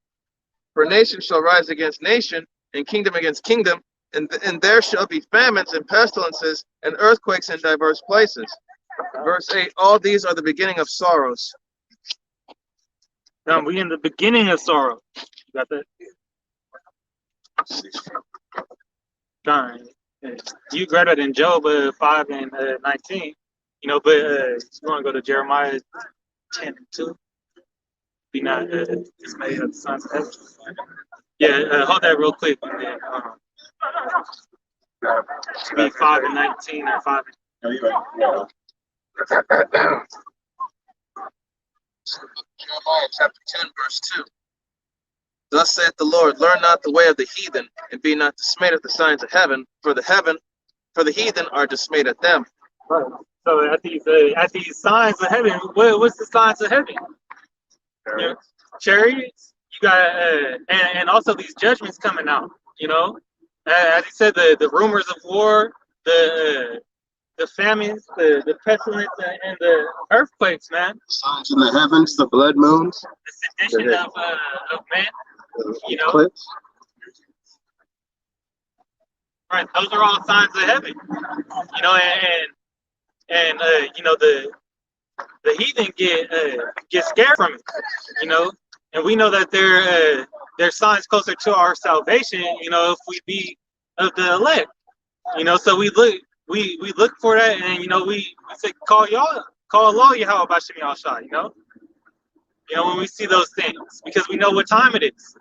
For nation shall rise against nation, and kingdom against kingdom, and there shall be famines and pestilences and earthquakes in diverse places. Verse 8. All these are the beginning of sorrows. Now we in the beginning of sorrow. You got that? John, you read it in Job 5 and 19. You know, but you want to go to Jeremiah 10 and 2. Be not dismayed of the sons of heaven. Yeah, hold that real quick. And then be 5 and 19 or 5 and Jeremiah chapter 10, verse 2. Thus saith the Lord, learn not the way of the heathen, and be not dismayed at the signs of heaven, for the heathen are dismayed at them. Right. So at these signs of heaven, what's the signs of heaven? You know, chariots. You got and also these judgments coming out. You know, as he said, the rumors of war, the famines, the pestilence, and the earthquakes, man. Signs in the heavens, the blood moons, The sedition of man. You know, eclipse. right? Those are all signs of heaven. You know, and you know the heathen get scared from it. You know, and we know that they're signs closer to our salvation. You know, if we be of the elect. You know, so we look for that, and you know we say call Allah Yahweh Bashim Yahshua. You know when we see those things because we know what time it is.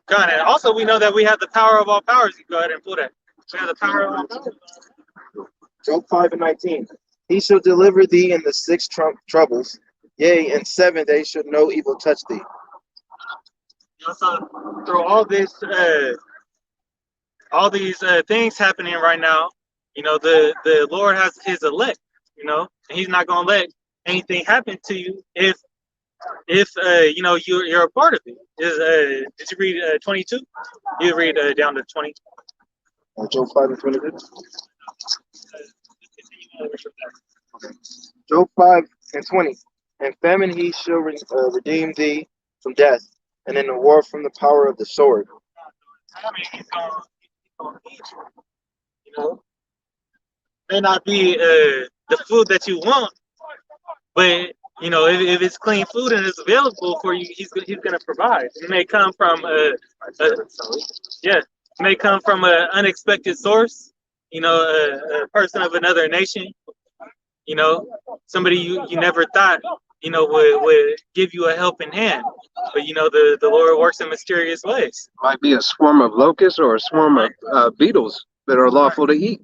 God, and also we know that we have the power of all powers. You go ahead and pull that. We have the power of all powers. Job 5 and 19. He shall deliver thee in the 6 troubles. Yea, in 7 days should no evil touch thee. You know, so through all these things happening right now, you know, the Lord has his elect, you know, and he's not going to let anything happen to you if you know you're a part of it. Did you read 22? You read down to 20. Job 5 and 22. Job 5 and 20. In famine he shall redeem thee from death, and in the war from the power of the sword. I mean, he's gonna feed you. You know, may not be the food that you want, but you know, if it's clean food and it's available for you, he's gonna provide. It may come from it may come from an unexpected source. You know, a person of another nation. You know, somebody you never thought you know would give you a helping hand. But you know, the Lord works in mysterious ways. Might be a swarm of locusts or a swarm of beetles that are lawful to eat.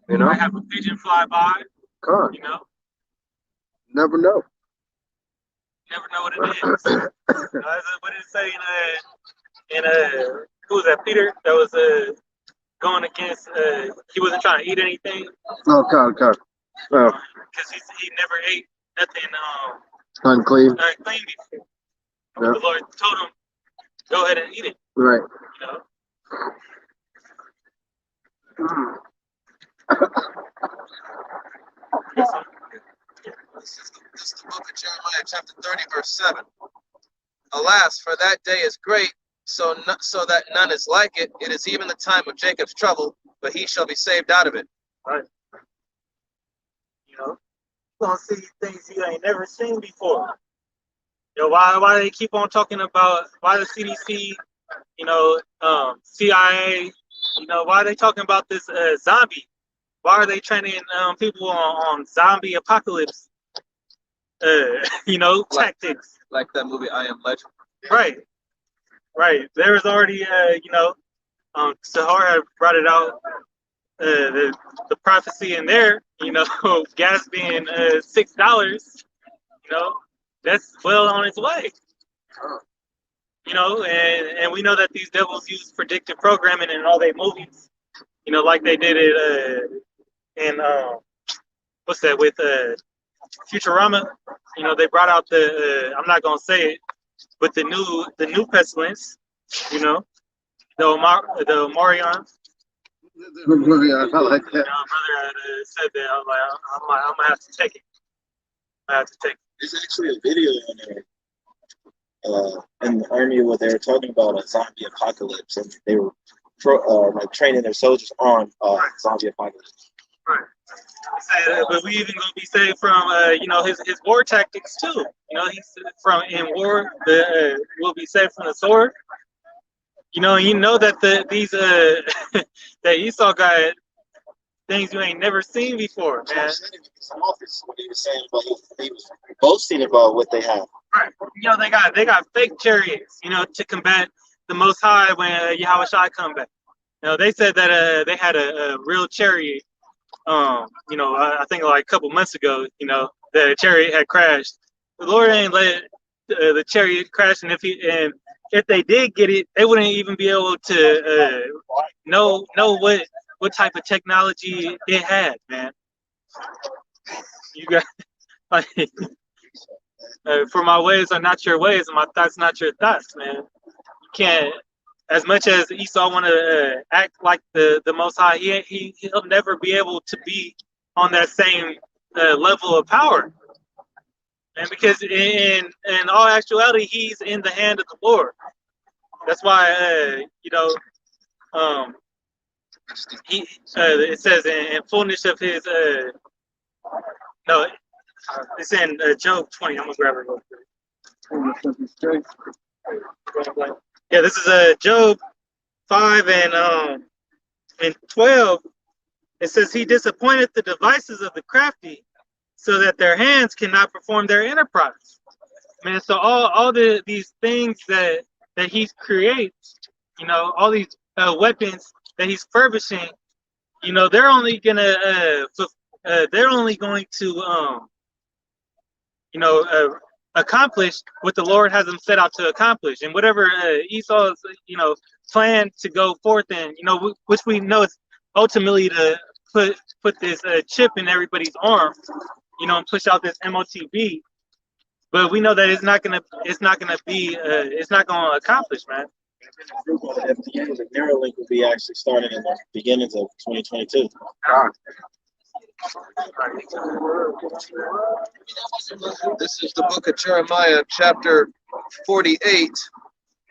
You know, might have a pigeon fly by. God, You know, never know. you never know what it is. What did it say in who was that? Peter that was going against. He wasn't trying to eat anything. Oh, God. Oh, Because he never ate nothing unclean. clean before. Yeah. The Lord told him, "Go ahead and eat it." Right. You know. This is the book of Jeremiah, chapter 30, verse 7. Alas, for that day is great, so that none is like it. It is even the time of Jacob's trouble, but he shall be saved out of it. Right. You know, you're gonna see things you ain't never seen before. You know, why they keep on talking about why the CDC, you know, CIA, you know, why are they talking about this zombie? Why are they training people on zombie apocalypse? You know, tactics. Like that movie, I Am Legend. Right. There was already, you know, Sahara brought it out, the prophecy in there. You know, gas being $6. You know, that's well on its way. You know, and we know that these devils use predictive programming in all their movies. You know, like they did it in what's that with Futurama. You know, they brought out the I'm not gonna say it, but the new pestilence. You know, the Omarion. I like You that. know, brother said that. I was like, I'm gonna have to take it. I have to take it. There's actually a video on there in the army where they were talking about a zombie apocalypse, and they were like training their soldiers on zombie apocalypse. Right. But we even gonna be saved from you know his war tactics too. You know he's from in war. We'll be saved from the sword. You know that these that Esau got things you ain't never seen before, man. What he was saying about he was boasting about what they have. Right. You know they got fake chariots. You know to combat the Most High when Yahweh Shai come back. You know they said that they had a real chariot. You know, I think like a couple months ago, you know, the chariot had crashed. The Lord ain't let the chariot crash, and if they did get it, they wouldn't even be able to know what type of technology it had, man. You got like, for my ways are not your ways, and my thoughts not your thoughts, man. You can't. As much as Esau want to act like the Most High, he'll never be able to be on that same level of power, and because in all actuality, he's in the hand of the Lord. That's why you know he it says in fullness of his no, it's in Job 20. I'm gonna grab it real quick. Yeah, this is Job 5 and 12. It says he disappointed the devices of the crafty, so that their hands cannot perform their enterprise. Man, so all these things that he creates, you know, all these weapons that he's furbishing, you know, they're only going to you know accomplish what the Lord has them set out to accomplish, and whatever Esau's you know plan to go forth in, you know, which we know is ultimately to put this chip in everybody's arm, you know, and push out this MOTB. But we know that it's not gonna accomplish, man. FDA, the Neuralink will be actually starting in the beginnings of 2022. This is the book of Jeremiah, chapter 48,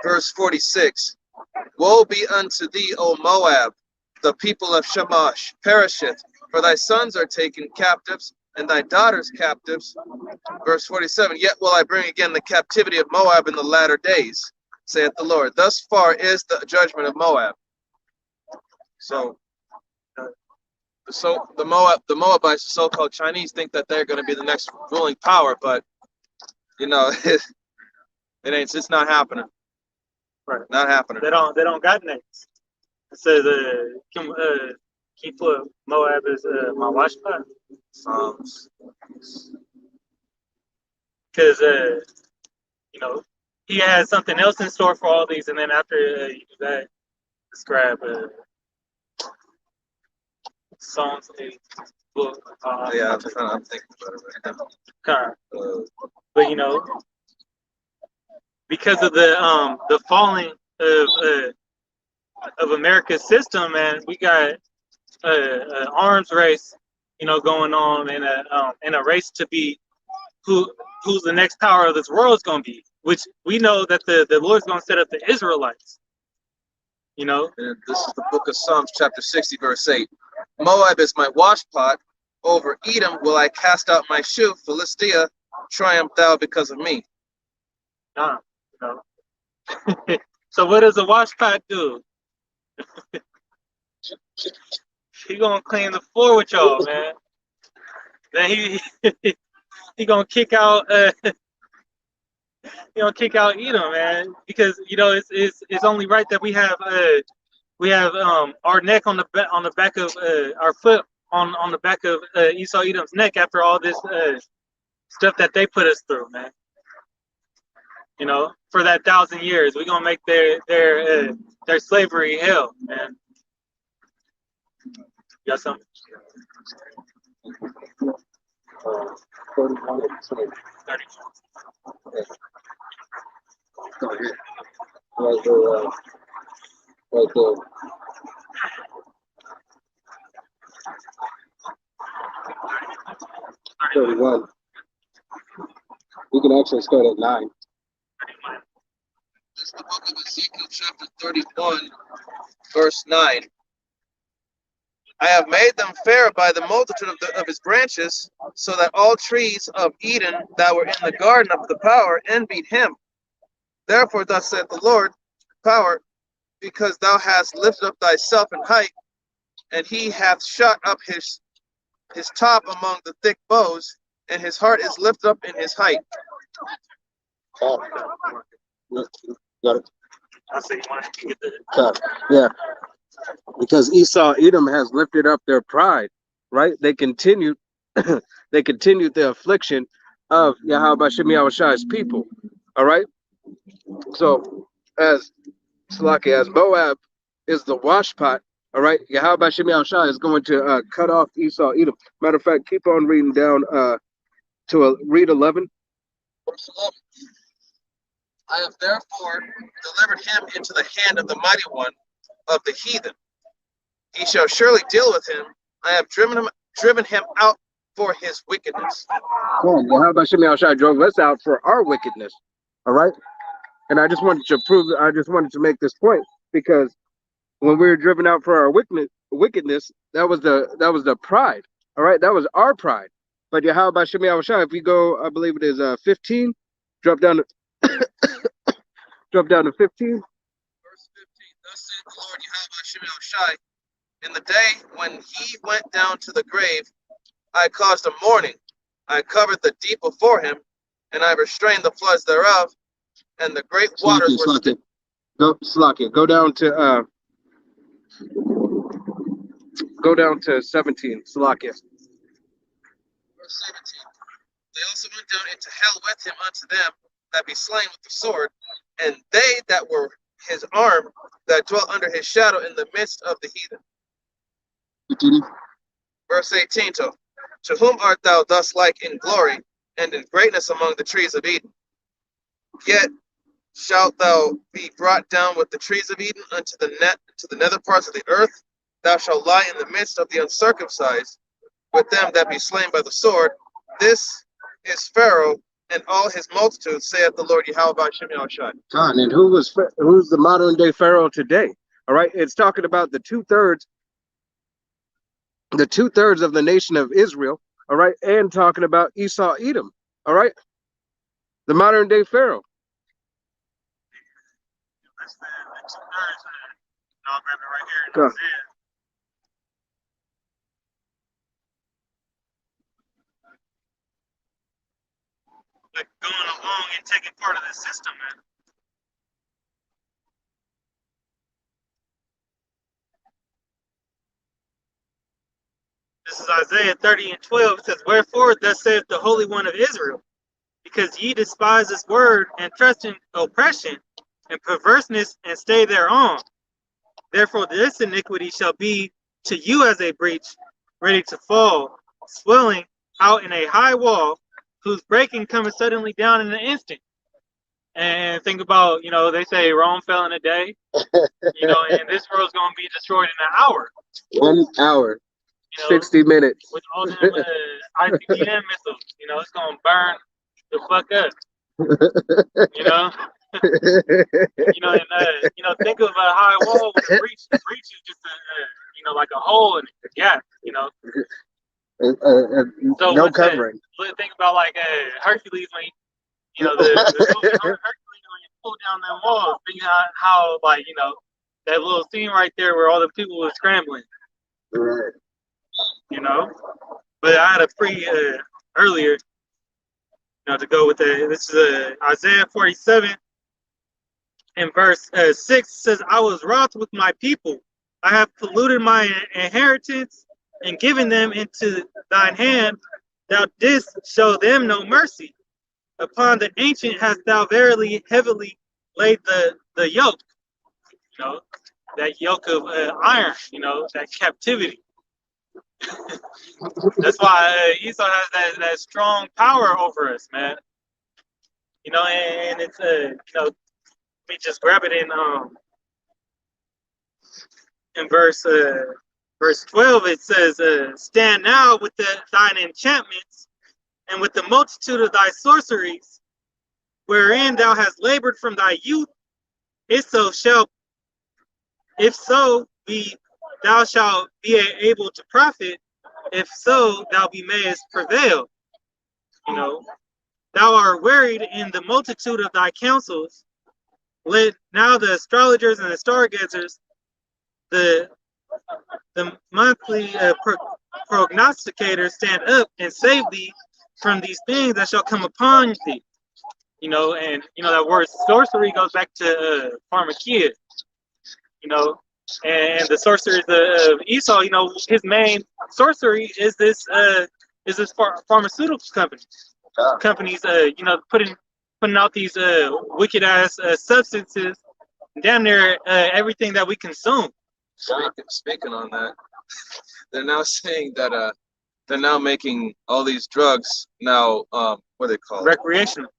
verse 46. Woe be unto thee, O Moab, the people of Shamash, perisheth, for thy sons are taken captives, and thy daughters captives. Verse 47, yet will I bring again the captivity of Moab in the latter days, saith the Lord. Thus far is the judgment of Moab. So the Moabites, the so-called Chinese, think that they're going to be the next ruling power, but you know, it's not happening. Right. Not happening. They don't got names. It says can you put Moab as my watch spot? Because you know, he has something else in store for all these, and then after you do that, describe Psalms 8 book. Yeah, I'm thinking about it right now. Kind of. But you know, because of the falling of America's system, man, we got an arms race, you know, going on in a race to be who's the next power of this world is going to be, which we know that the Lord's going to set up the Israelites. You know, and this is the book of Psalms, chapter 60, verse 8. Moab is my washpot. Over Edom will I cast out my shoe. Philistia, triumph thou because of me. you know. So what does a washpot do? He gonna clean the floor with y'all, man. Then he gonna kick out Edom, man, because you know it's only right that we have our neck on the back of our foot on the back of Esau Edom's neck after all this stuff that they put us through, man. you know, for that 1,000 years. We're gonna make their slavery hell, man. You got something? 31 and 20. 30. Go ahead. Right there. Right there. 31. We can actually start at 9. This is the book of Ezekiel, chapter 31, verse 9. I have made them fair by the multitude of his branches, so that all trees of Eden that were in the garden of the power envied him. Therefore, thus saith the Lord, power, because thou hast lifted up thyself in height, and he hath shot up his top among the thick bows, and his heart is lifted up in his height. Got it. I say you want to get the Yeah. Because Esau, Edom has lifted up their pride, right? They continued the affliction of Yahweh Shem Yahushai's people. All right. So as Moab is the washpot, all right, Yahweh Shem Yahushai is going to cut off Esau, Edom. Matter of fact, keep on reading down read 11. Verse 11. I have therefore delivered him into the hand of the mighty one of the heathen. He shall surely deal with him. I have driven him out for his wickedness. Yahweh Shem Yahushai drove us out for our wickedness. All right. And I just wanted to make this point, because when we were driven out for our wickedness, that was the pride. All right, that was our pride. But Yahweh Shem Yahushai, if we go, I believe it is 15, drop down to 15. Verse 15. Thus saith the Lord Yahweh Shem Yahushai, in the day when he went down to the grave, I caused a mourning. I covered the deep before him, and I restrained the floods thereof, and the great waters were still. Go down to 17. Salakia. Verse 17. They also went down into hell with him unto them that be slain with the sword, and they that were his arm, that dwelt under his shadow in the midst of the heathen. Continue. Verse 18. To whom art thou thus like in glory, and in greatness among the trees of Eden? Yet shalt thou be brought down with the trees of Eden unto the nether parts of the earth. Thou shalt lie in the midst of the uncircumcised, with them that be slain by the sword. This is Pharaoh and all his multitude, saith the Lord Yahweh Shem Yahushai. And who's the modern day Pharaoh today? All right, it's talking about the two-thirds of the nation of Israel, all right, and talking about Esau, Edom, all right, the modern day Pharaoh. that's the 2/3. I'll grab it right here in Isaiah. Like going along and taking part of the system, man. This is Isaiah 30 and 12. It says, wherefore thus saith the Holy One of Israel, because ye despise this word and trust in oppression and perverseness and stay thereon. Therefore this iniquity shall be to you as a breach, ready to fall, swelling out in a high wall, whose breaking cometh suddenly down in an instant. And think about, they say Rome fell in a day, and this world's going to be destroyed in an hour. 1 hour, 60 minutes. With all them ICBM missiles, it's going to burn the fuck up. Think of a high wall with a breach. The breach is just like a hole in a gap, So no covering. Think about like Hercules when the movie Hercules when you pull down them walls. Think how that little scene right there where all the people were scrambling. Right. But I had a free earlier. To go with this is Isaiah 47 and verse 6 says, I was wroth with my people. I have polluted my inheritance and given them into thine hand. Thou didst show them no mercy. upon the ancient hast thou verily heavily laid the yoke, that yoke of iron, that captivity. That's why Esau has that strong power over us, man. And it's let me just grab it in verse 12. It says, "Stand now with thine enchantments and with the multitude of thy sorceries, wherein thou hast labored from thy youth. If so thou shalt be able to profit. If so, thou mayest prevail. Thou art wearied in the multitude of thy counsels. Let now the astrologers and the stargazers, the monthly prognosticators stand up and save thee from these things that shall come upon thee." And that word sorcery goes back to pharmakia. And the sorceries of Esau. His main sorcery is this pharmaceutical companies. Putting out these wicked ass substances, damn near everything that we consume. Speaking on that, they're now saying that they're now making all these drugs now what are they called? Recreational.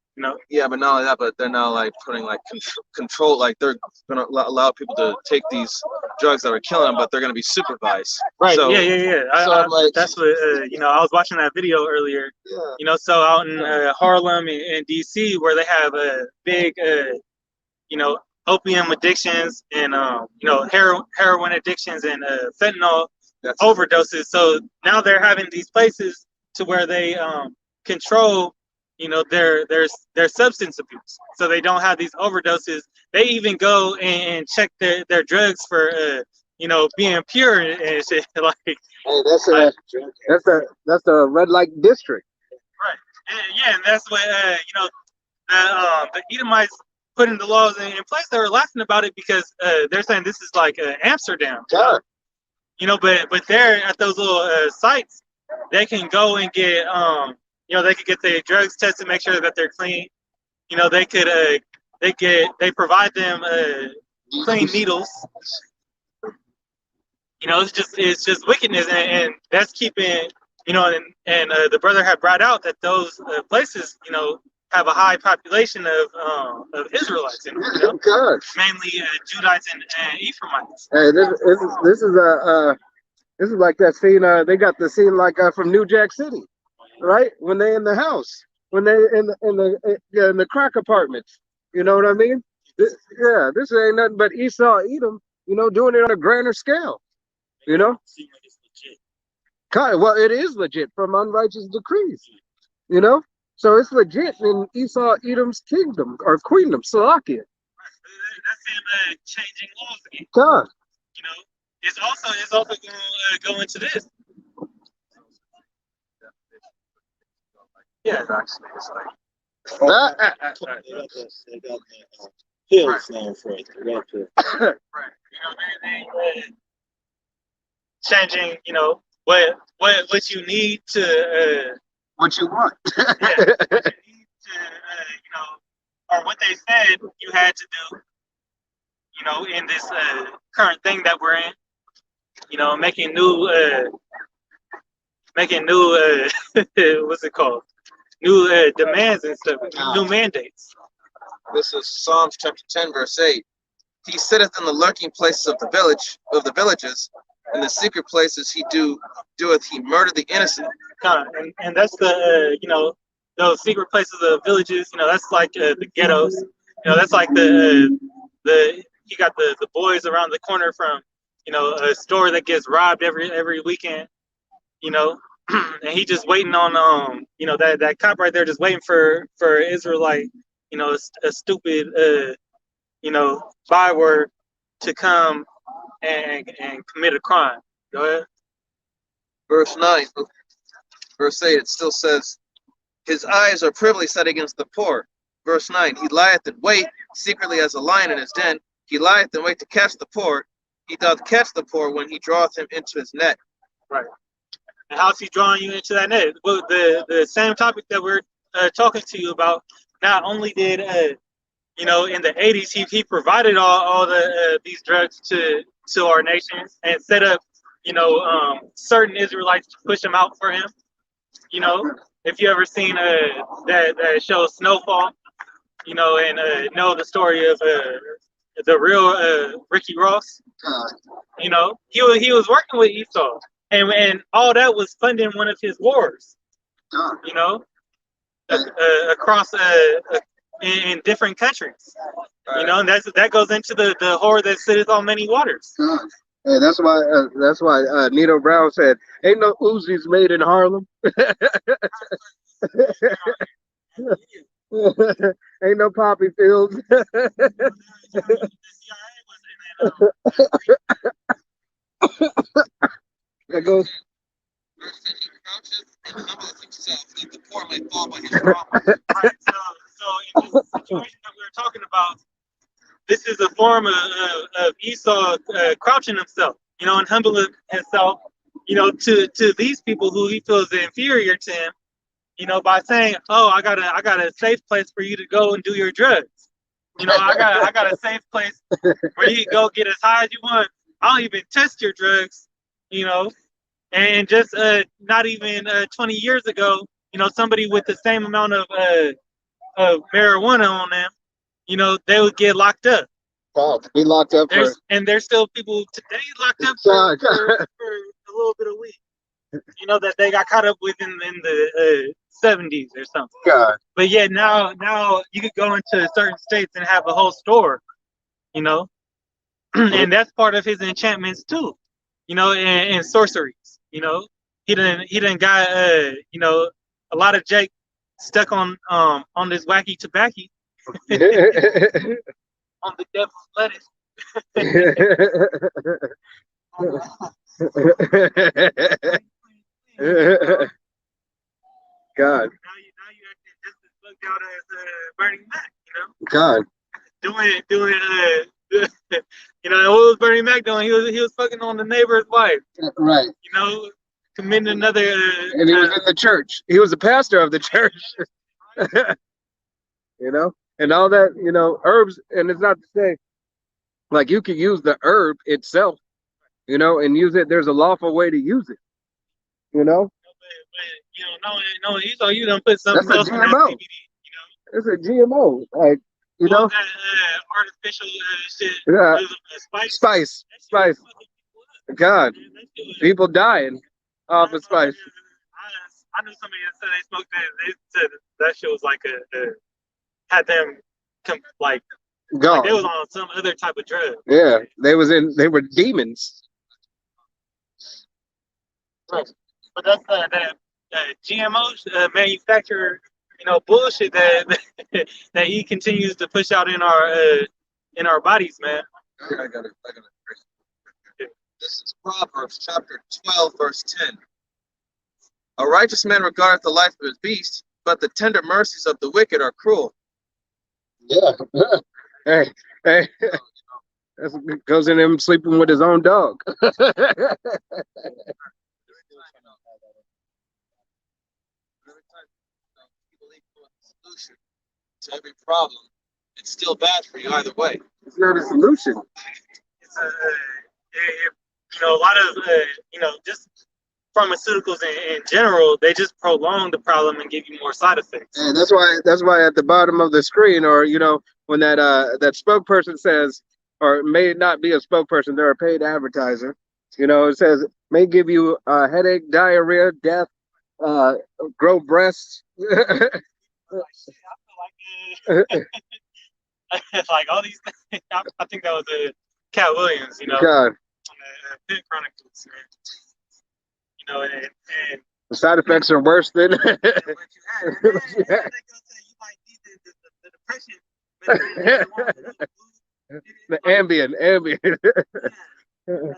Yeah, but not only that, but they're now like putting like control, like they're gonna allow people to take these drugs that are killing them, but they're gonna be supervised. Right. So, Yeah. That's what I was watching that video earlier. Yeah. So out in Harlem and DC, where they have big opium addictions and heroin addictions and fentanyl overdoses. So now they're having these places to where they control their substance abuse, so they don't have these overdoses. They even go and check their drugs for being pure and shit. Like, hey, that's the red light district. Right. And that's what the Edomites putting the laws in place. They were laughing about it because they're saying this is like Amsterdam. But there at those little sites, they can go and get they could get their drugs tested, make sure that they're clean. They provide them clean needles. It's just wickedness, and that's keeping and the brother had brought out that those places have a high population of Israelites, and mainly Judites and Ephraimites. Hey, this is like that scene. They got the scene like from New Jack City, right? When they in the house, when they in the crack apartments. You know what I mean? This ain't nothing but Esau, Edom. Doing it on a grander scale. Well, it is legit from unrighteous decrees. So it's legit in Esau, Edom's kingdom or queendom, Salakia. That's him changing laws again. God. It's also going to go into this. Yeah. Actually, it's like they got the pills now for it. Right. They changing. What you need to. What you want? Yeah. What you need to. Or what they said you had to do. In this current thing that we're in. Making new what's it called? New demands and stuff, new mandates. This is Psalms chapter 10, verse 8. He sitteth in the lurking places of the villages, in the secret places doeth he murder the innocent. And that's the those secret places of villages. That's like the ghettos. That's like the you got the boys around the corner from a store that gets robbed every weekend. And he just waiting on that cop right there, just waiting for Israelite, a stupid byword to come and commit a crime. Go ahead. Verse 9, verse 8, it still says, his eyes are privily set against the poor. Verse 9, he lieth in wait secretly as a lion in his den. He lieth in wait to catch the poor. He doth catch the poor when he draweth him into his net. Right. And how's he drawing you into that net? Well, the same topic that we're talking to you about, not only did you know, in the 80s, he provided all the these drugs to our nations and set up, you know, certain Israelites to push them out for him. You know, if you ever seen that show Snowfall, you know, and know the story of the real Ricky Ross. You know, he was working with Esau, and all that was funding one of his wars. You know, across in different countries. You know, and that goes into the whore that sitteth on many waters. And that's why Nino Brown said, "Ain't no Uzis made in Harlem." Ain't no poppy fields. That goes. He crouches and humbles himself that the poor may fall by his trauma. Right, so in this situation that we're talking about, this is a form of Esau crouching himself, you know, and humbling himself, you know, to these people who he feels inferior to him, you know, by saying, "Oh, I got a safe place for you to go and do your drugs. You know, I got a safe place where you can go get as high as you want. I'll even test your drugs, you know." And just not even 20 years ago, you know, somebody with the same amount of marijuana on them, you know, they would get locked up. Oh, be locked up for. And there's still people today locked up for a little bit of weed, you know, that they got caught up with in the 70s or something. God. But yeah, now you could go into certain states and have a whole store, you know, and that's part of his enchantments too, you know, and sorceries. You know, he didn't got you know, a lot of Jake stuck on this wacky tobacco on the devil's lettuce. God. Now you acting just as bugged out as Bernie Mac, you know. God. Doing you know, what was Bernie Mac doing? He was fucking on the neighbor's wife. Right. You know, committing another. And he was in the church. He was the pastor of the church. You know, and all that, you know, herbs, and it's not to say, like, you could use the herb itself, you know, and use it. There's a lawful way to use it, you know. But you know, no, Esau, you done put something That's a else in that GMO. CBD. You know, It's a GMO, like, you all know, that artificial shit. Yeah. Spice. Spice. God, people dying off of spice. I knew somebody that said they smoked that. They said that shit was like had them like Gone. they was on some other type of drug. Yeah, they were demons. Right. But that's that GMO manufacturer, you know, bullshit that that he continues to push out in our bodies, man. I got it. This is Proverbs chapter 12, verse 10. A righteous man regardeth the life of his beast, but the tender mercies of the wicked are cruel. Yeah. Hey. That goes in him sleeping with his own dog. Solution to every problem, it's still bad for you either way. It's not a solution. It's you know, a lot of you know, just pharmaceuticals in general, they just prolong the problem and give you more side effects. And that's why at the bottom of the screen, or you know, when that spokesperson says, or may not be a spokesperson, they're a paid advertiser. You know, it says may give you headache, diarrhea, death, grow breasts. Like all these things. I think that was Cat Williams, you know, God. on the Pit Chronicles. You know, and The side effects are worse than. what you had. You might need the depression. The Ambien. You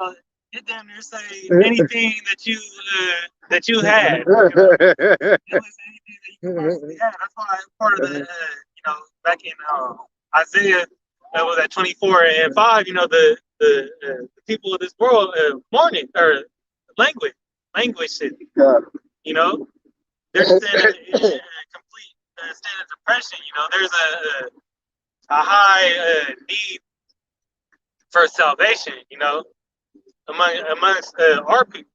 know, it damn near say anything that you had. You know? It was anything that you possibly had. That's why part of the you know, back in Isaiah that was at 24:5. You know, the people of this world mourning or language shit. God. You know, they're just in a complete state of depression. You know, there's a high need for salvation. You know, amongst our people.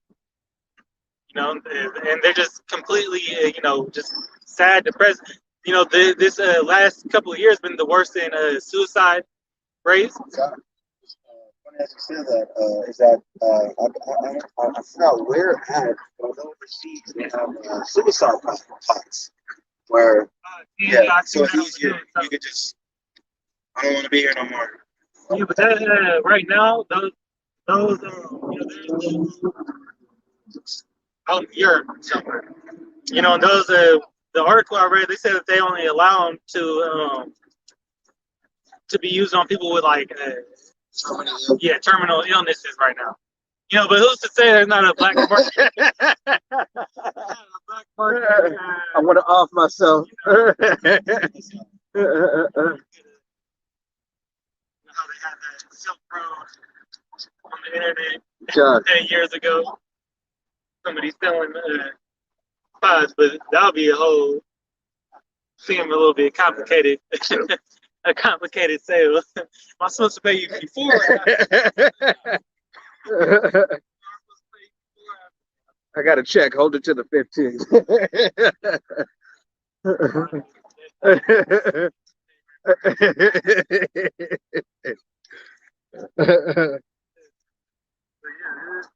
You know, and they're just completely, you know, just sad, depressed. You know, this last couple of years been the worst in suicide rates. Funny as you said that, is that I forgot where at, but I know overseas they have suicide plots where so it's easier. You could just, I don't want to be here no more. Yeah, but that right now, those you know, out in Europe somewhere. You know, those the article I read, they said that they only allow them to be used on people with like terminal illnesses right now. You know, but who's to say there's not a black market? I want to off myself. You know how they had that Silk Road on the internet God. 10 years ago. Somebody selling pods, but that'll be a whole seem a little bit complicated. A complicated sale. Am I supposed to pay you before? I got a check. Hold it to the 15th.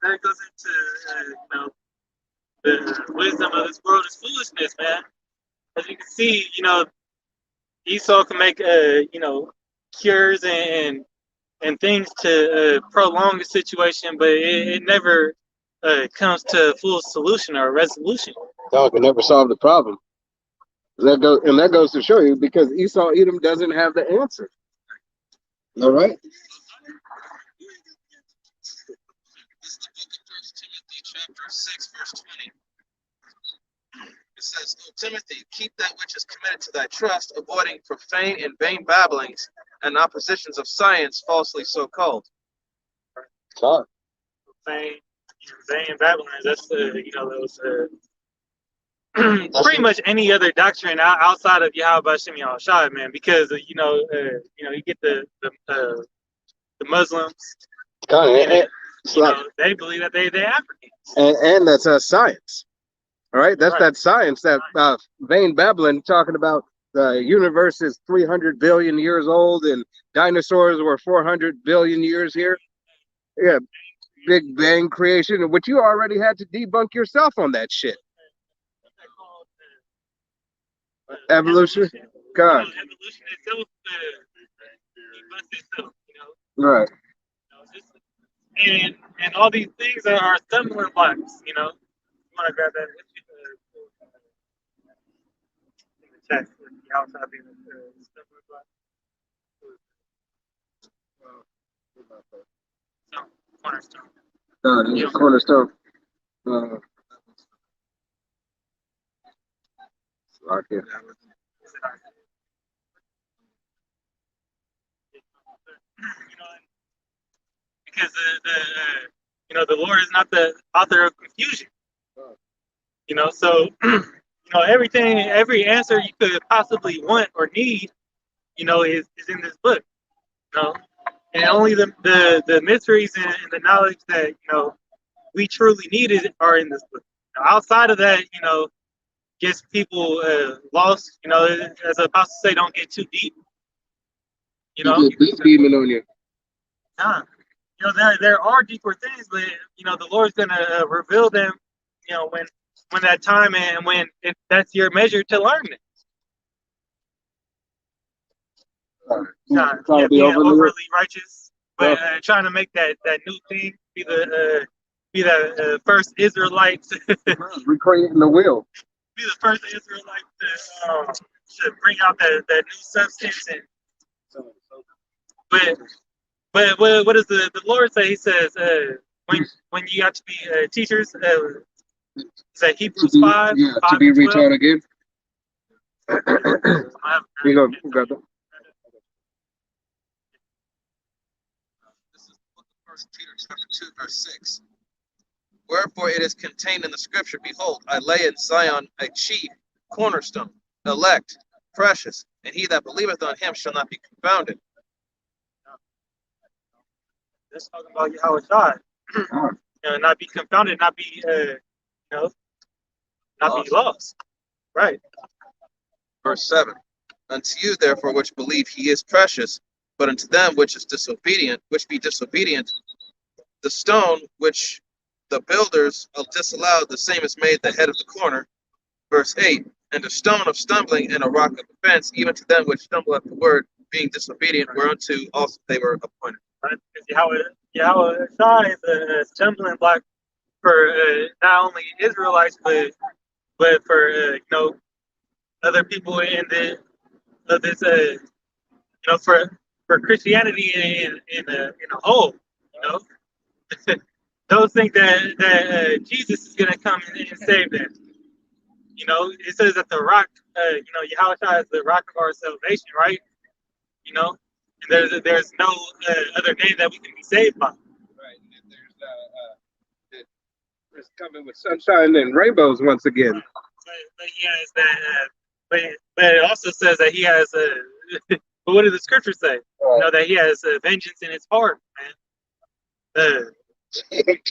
That goes into you know, the wisdom of this world is foolishness, man. As you can see, you know, Esau can make you know, cures and things to prolong the situation, but it never comes to a full solution or a resolution. Dog can never solve the problem. That goes to show you, because Esau Edom doesn't have the answer. All right. This is the book of 1 Timothy, chapter 6, verse 20. It says, O Timothy, keep that which is committed to thy trust, avoiding profane and vain babblings and oppositions of science falsely so called. Talk. Vain Babylon. That's you know, those pretty much any other doctrine outside of Yahweh Shem Shai, man, because you know, you get the Muslims, and, you know, they believe that they're Africans, and that's science. All right, that's right. That science that vain Babylon talking about. The universe is 300 billion years old, and dinosaurs were 400 billion years here. Yeah, Big Bang creation, which you already had to debunk yourself on that shit. Evolution? God. Evolution itself debunked itself, you know. Right. You know, and all these things are stumbling blocks, you know. You want to grab that in the chat, the outside being a stumbling block. So, cornerstone. Cornerstone. Okay. You know, because you know, the Lord is not the author of confusion. You know, so you know, every answer you could possibly want or need, you know, is in this book. You know, and only the mysteries and the knowledge that, you know, we truly needed are in this book. Now, outside of that, you know, gets people lost. You know, as the apostle say, don't get too deep. You know, Deep demon on you. You know, there are deeper things, but you know, the Lord's gonna reveal them. You know, when that time and when that's your measure to learn it. Trying to be overly righteous, but trying to make that new thing be the first Israelites. Recreating the wheel. Be the first Israelite to bring out that new substance. And but what does the Lord say? He says when you got to be teachers, is that Hebrews 5? Yeah, 5 to be to 12? retaught again. You go, grab them. This is the book of 1 Peter, chapter 2, verse 6. Wherefore it is contained in the scripture, Behold, I lay in Zion a chief cornerstone, elect, precious, and he that believeth on him shall not be confounded. That's talking about Yahweh Shai. Not be confounded, not be, not be lost. Right. Verse 7. Unto you, therefore, which believe, he is precious, but unto them which be disobedient, the stone which the builders disallowed, the same is made the head of the corner. Verse 8. And a stone of stumbling and a rock of offense, even to them which stumble at the word, being disobedient, whereunto also they were appointed. Right? Because Yahweh Shai is a stumbling block for not only Israelites, but for other people in the of this for Christianity in a whole. Those think that Jesus is gonna come and save them. It says that the rock, Yahweh Shai is the rock of our salvation, right? And there's no other name that we can be saved by. Right. And there's coming with sunshine and rainbows once again. But he has that. But it also says that he has but what did the scripture say? That he has vengeance in his heart, man.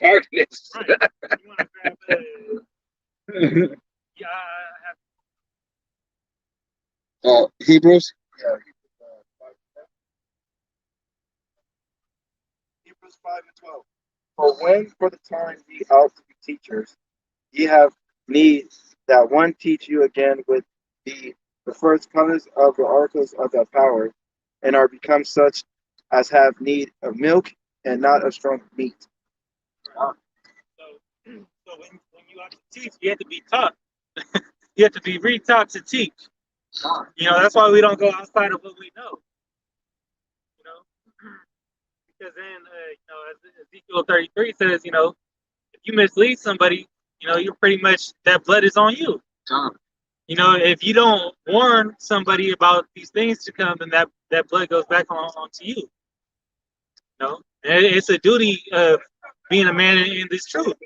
Darkness. Right. You want to grab, Hebrews. Hebrews 5:12. For when for the time ye ought to be teachers, ye have need that one teach you again with the first colors of the oracles of that power, and are become such as have need of milk and not of strong meat. So when you have to teach, you have to be taught. You have to be re-taught to teach. That's why we don't go outside of what we know. Because then, as Ezekiel 33 says, if you mislead somebody, you're pretty much, that blood is on you. If you don't warn somebody about these things to come, then that blood goes back onto you. And it's a duty of being a man in this truth.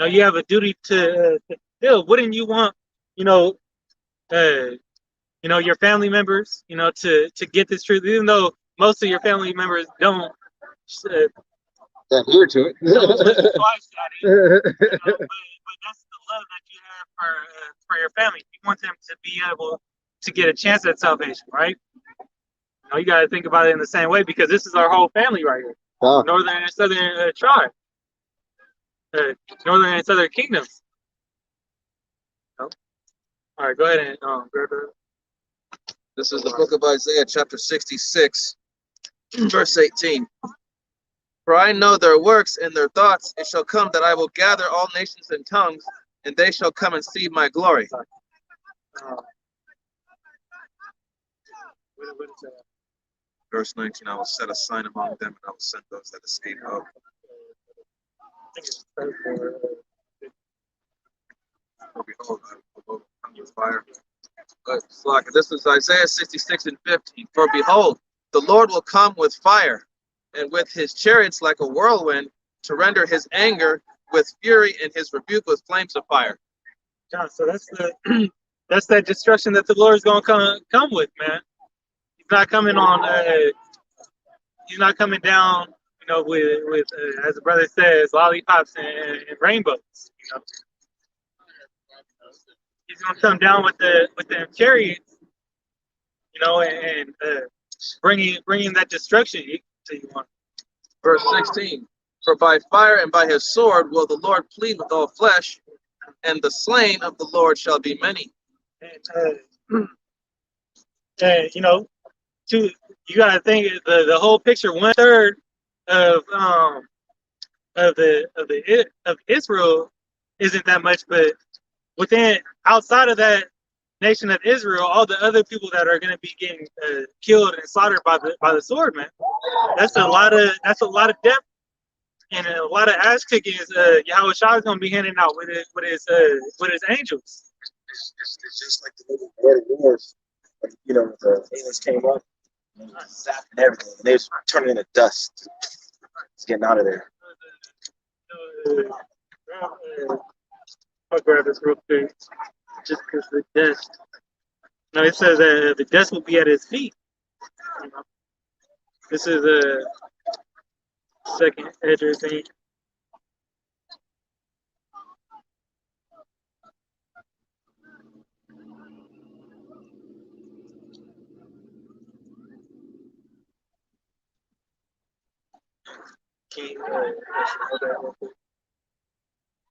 You have a duty to fulfill. Wouldn't you want, your family members, to get this truth, even though most of your family members don't adhere to it. Twice at it, but that's the love that you have for your family. You want them to be able to get a chance at salvation, right? You got to think about it in the same way, because this is our whole family right here. Northern and Southern tribe, Northern and Southern kingdoms. All right, go ahead and grab it. This is the book of Isaiah, chapter 66, verse 18. For I know their works and their thoughts. It shall come that I will gather all nations and tongues, and they shall come and see my glory. Verse 19, I will set a sign among them, and I will send those that escape out. Behold, I will come with fire. This is Isaiah 66 and 15. For behold, the Lord will come with fire, and with his chariots like a whirlwind, to render his anger with fury and his rebuke with flames of fire. John, so that's that destruction that the Lord is going to come with, man. He's not coming down, with as the brother says, lollipops and rainbows. He's going to come down with the chariots, and bringing that destruction to you. Verse 16. For by fire and by his sword will the Lord plead with all flesh, and the slain of the Lord shall be many. And you got to think the whole picture. 1/3 of Israel isn't that much, but outside of that nation of Israel, all the other people that are going to be getting killed and slaughtered by the sword, man. That's a lot of death and a lot of ass kickings. Yahweh Shai is going to be handing out with his angels. It's just like the movie Blood Wars. The aliens came up, and zapping everything, and they was turning into dust. It's getting out of there. I'll grab this real quick, just because the dust. No, it says that the dust will be at his feet. You know? This is a second edger thing. Can you hold that real quick?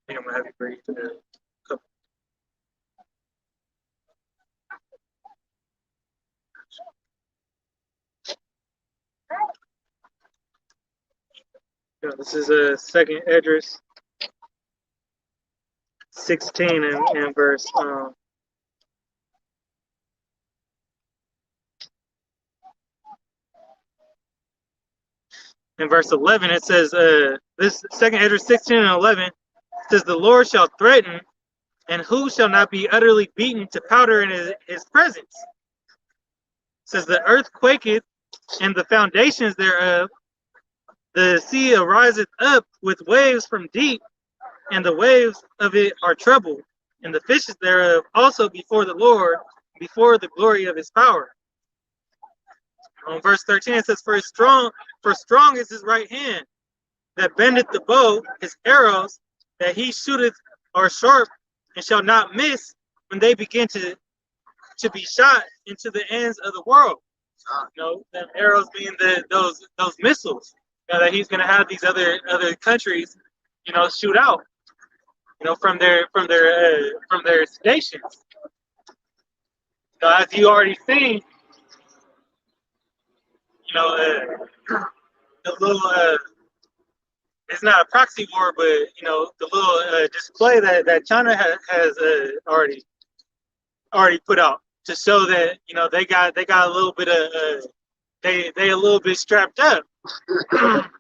I think I'm gonna have you breathe a couple. Yeah, this is a second address 16 and verse in verse 11 it says this second address 16 and 11 says the Lord shall threaten, and who shall not be utterly beaten to powder in his presence? It says the earth quaketh, and the foundations thereof. The sea ariseth up with waves from deep, and the waves of it are troubled, and the fishes thereof also before the Lord, before the glory of his power. On verse 13 it says, for strong is his right hand, that bendeth the bow, his arrows that he shooteth are sharp, and shall not miss when they begin to be shot into the ends of the world. You know, them arrows being those missiles, you know, that he's going to have these other countries, you know, shoot out, you know, from their stations. You know, as you already seen, you know, the little it's not a proxy war, but you know, the little display that China has already put out to show that, you know, they got a little bit of they a little bit strapped up. God.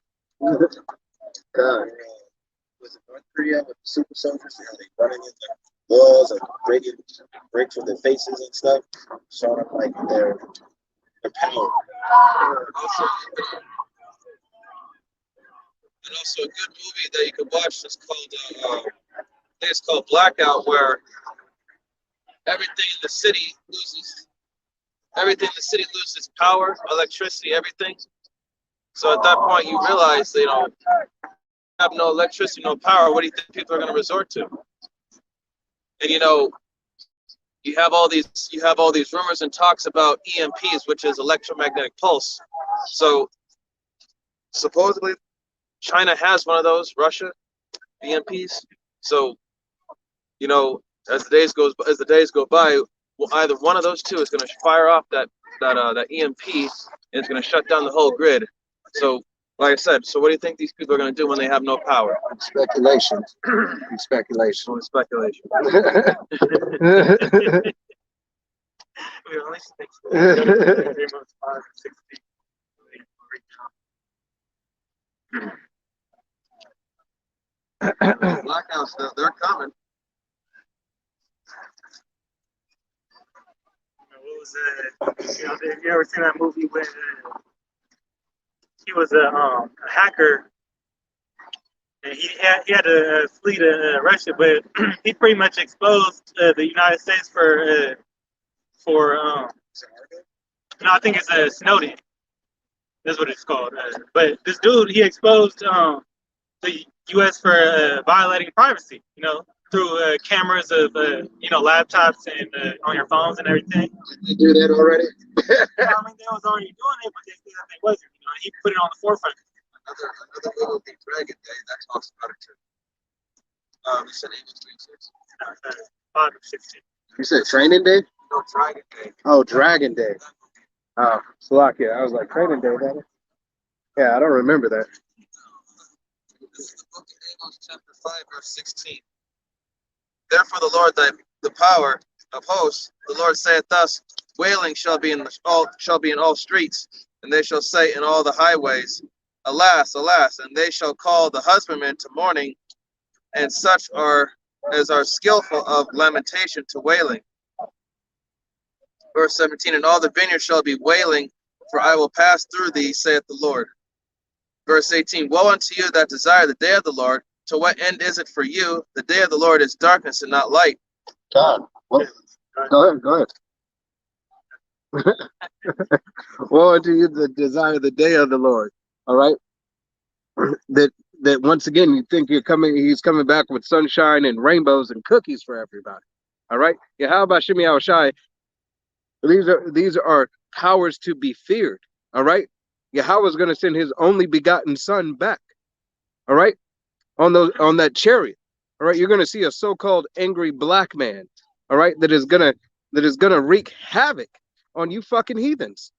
Was it North Korea with the super soldiers? How they running into walls and break from their faces and stuff, showing them like their power. And also a good movie that you could watch is called, I think it's called Blackout, where everything in the city loses power, electricity, everything. So at that point, you realize they don't have no electricity, no power. What do you think people are going to resort to? And you know, you have all these rumors and talks about EMPs, which is electromagnetic pulse. So supposedly China has one of those, Russia, EMPs. So, you know, as the days go by, well, either one of those two is going to fire off that EMP, and it's going to shut down the whole grid. So, like I said, so what do you think these people are going to do when they have no power? Speculation. Speculation. Only speculation. We only speak 5 and 16. Blackouts, they're coming. What was you know, have you ever seen that movie where he was a hacker, and he had to flee to Russia, but he pretty much exposed the United States for no, I think it's Snowden. That's what it's called. But this dude, he exposed the U.S. for violating privacy, you know, through cameras of, you know, laptops and on your phones and everything. They do that already? Yeah, I mean, they was already doing it, but they said that they wasn't. You know, he put it on the forefront. Another movie would be Dragon Day that talks about it too. You said Amos 36. No, 5 and 16. You said Training Day? No, Dragon Day. Oh, Dragon Day. Oh, Slovakia. I was like, Training Day, that is? Yeah, I don't remember that. This is the book of Amos, chapter 5, verse 16. Therefore the Lord, the power of hosts, the Lord saith thus, wailing shall be in all streets, and they shall say in all the highways, alas, alas, and they shall call the husbandman to mourning, and such as are skillful of lamentation to wailing. Verse 17, and all the vineyard shall be wailing, for I will pass through thee, saith the Lord. Verse 18, woe unto you that desire the day of the Lord, To what end is it for you? The day of the Lord is darkness and not light. God, what? Go ahead. Woe unto you that desire the day of the Lord. All right. That once again you think he's coming back with sunshine and rainbows and cookies for everybody. All right. Yeah, how about Shimi Shai? These are powers to be feared. All right. Yahweh is going to send his only begotten son back. All right. On that chariot. All right. You're going to see a so-called angry black man. All right. That is gonna wreak havoc on you fucking heathens.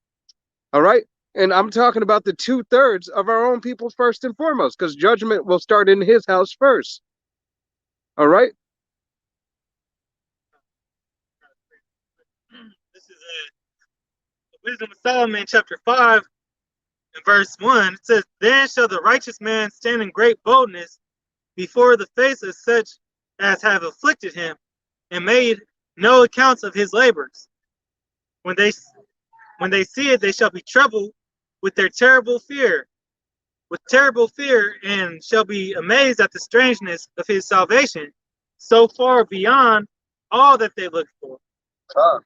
All right. And I'm talking about the 2/3 of our own people first and foremost, because judgment will start in his house first. All right. This is the Wisdom of Solomon, chapter 5, and verse 1. It says, "Then shall the righteous man stand in great boldness before the face of such as have afflicted him, and made no accounts of his labors. When they see it, they shall be troubled with terrible fear, and shall be amazed at the strangeness of his salvation, so far beyond all that they look for." Tough.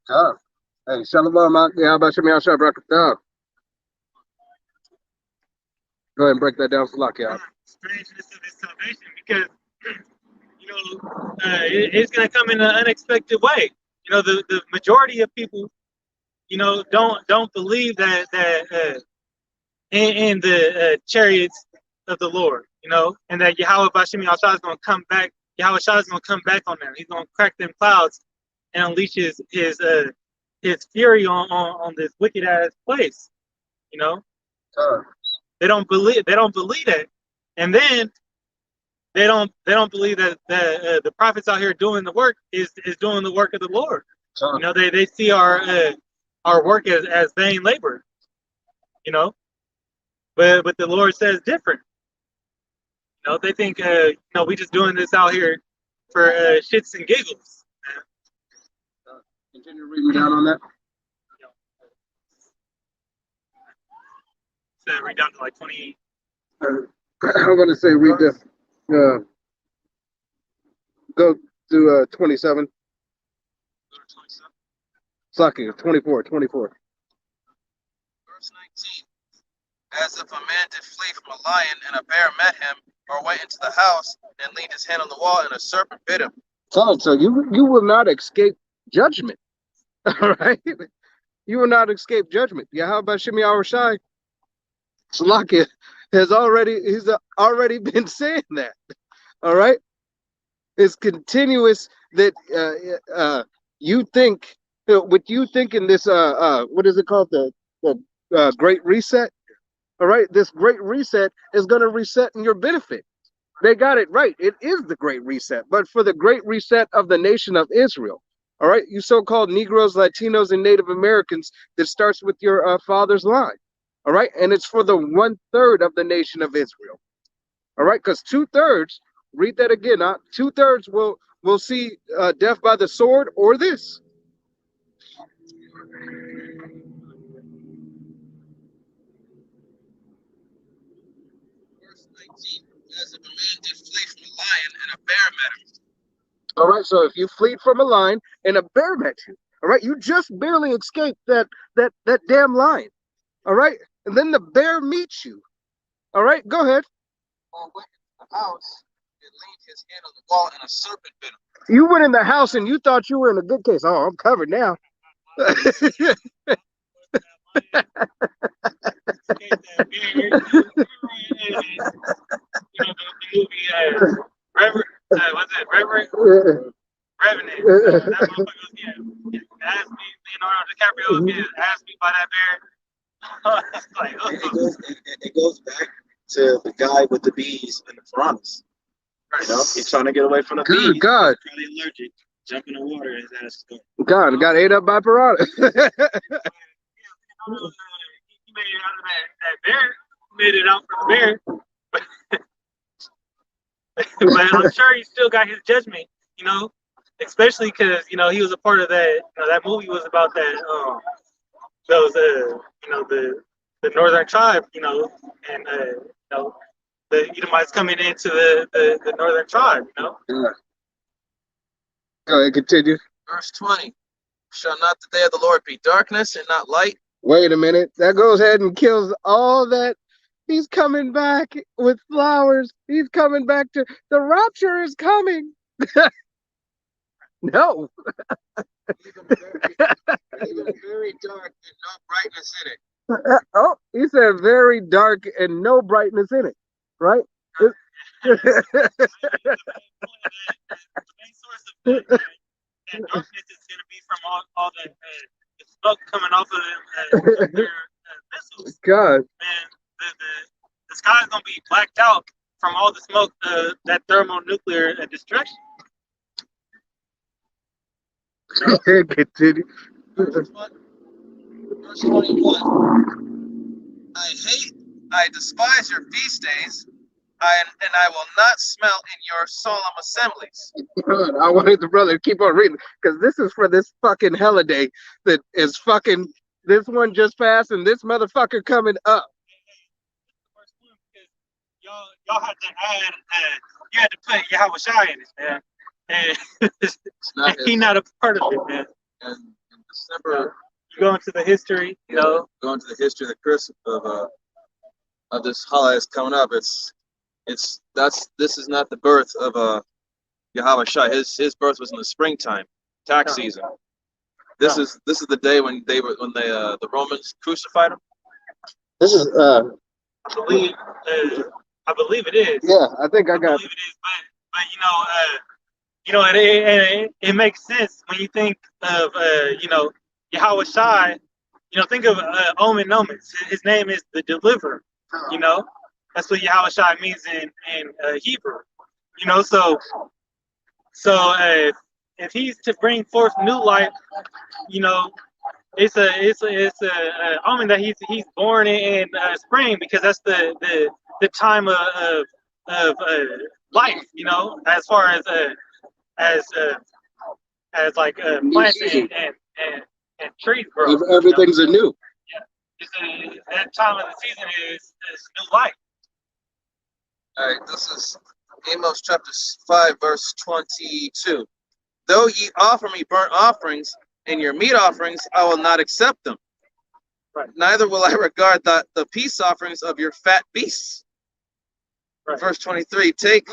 Hey, Shalom, how about Shemi Ashab Rakatah? Go ahead and break that down for Lucky. Strangeness of his salvation, because it's going to come in an unexpected way. The majority of people, don't believe that in the chariots of the Lord, and that Yahweh Bashimi Ashah is going to come back. Yahweh Shah is going to come back on them. He's going to crack them clouds and unleash his fury on this wicked ass place. They don't believe that, and then they don't believe that the prophets out here doing the work is doing the work of the Lord. They see our work as vain labor. But the Lord says different. They think we just doing this out here for shits and giggles. Continue reading down on that. So read down to like 20. I'm going to say read the go to 27. Saki, 24. Verse 19. As if a man did flee from a lion, and a bear met him, or went into the house and leaned his hand on the wall, and a serpent bit him. So you will not escape judgment. All right? You will not escape judgment. Yahweh Shemi Shai Salakia he's already been saying that. All right? It's continuous that you think with you thinking this what is it called, the Great Reset? All right, this Great Reset is going to reset in your benefit. They got it right. It is the Great Reset, but for the Great Reset of the nation of Israel. All right, you so-called Negroes, Latinos, and Native Americans, that starts with your father's line. All right, and it's for the 1/3 of the nation of Israel. All right, because 2/3, read that again. 2/3 will see death by the sword or this. Verse 19. As if a man did flee from a lion, and a bear met him. All right, so if you flee from a lion and a bear met you, all right, you just barely escaped that damn lion. All right, and then the bear meets you. All right, go ahead. Or went into the house and leaned his hand on the wall, and a serpent bit him. You went in the house and you thought you were in a good case. Oh, I'm covered now. Revenant. That motherfucker was asked me, Leonardo DiCaprio asked me by that bear. It's like, It goes back to the guy with the bees and the piranhas. He's trying to get away from the Good bees. God. He's probably allergic. Jump in the water and his ass is going. God, got ate up by piranha. He made it out of that bear. He made it out for the bear. But I'm sure he still got his judgment, especially because, he was a part of that, that movie was about that, those, the northern tribe, and, the Edomites coming into the northern tribe. You know. Yeah. Go ahead, continue. Verse 20. Shall not the day of the Lord be darkness and not light? Wait a minute. That goes ahead and kills all that. He's coming back with flowers. He's coming back to the rapture is coming. No. Even very dark and no brightness in it. Oh, he said very dark and no brightness in it, right? The main source of that darkness is going to be from all the smoke coming off of their missiles. God. And the sky is going to be blacked out from all the smoke, that thermonuclear destruction. Continue. Verse 21. I despise your feast days, and I will not smell in your solemn assemblies. Good. I wanted the brother to keep on reading because this is for this fucking holiday that is fucking this one just passed and this motherfucker coming up. Y'all had to add, you had to put Yahweh Shai in it, man. And he's not a part of it, man. And in December, You go into the history, you know. going to the history of the Christmas of this holiday that's coming up. This is not the birth of Yahweh Shai. His birth was in the springtime, tax season. This is the day when the Romans crucified him. This is I believe it is. yeah, I think I got believe it is, but it makes sense when you think of Yahweh Shai. Think of Omen Nomis. His name is the deliverer. That's what Yahweh Shai means in Hebrew. So if he's to bring forth new life, it's a omen that he's born in spring, because that's the time of life, as far as like plants and trees grow. everything's anew. That time of the season is new life. All right, this is Amos chapter 5, verse 22. Though ye offer me burnt offerings and your meat offerings, I will not accept them. Right. Neither will I regard the peace offerings of your fat beasts. Right. Verse 23, take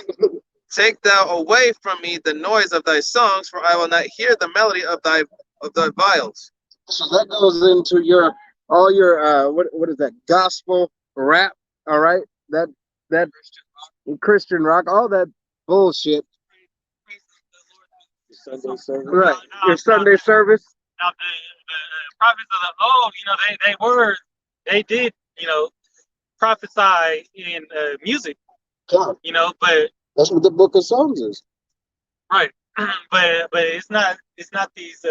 thou away from me the noise of thy songs, for I will not hear the melody of thy viols. So that goes into all your what is that, gospel rap, all right? That Christian rock, all that bullshit. Sunday service. Right. Your Sunday service. Now the prophets of the old, they did, prophesy in music, God, but that's what the book of Psalms is. right, but it's not these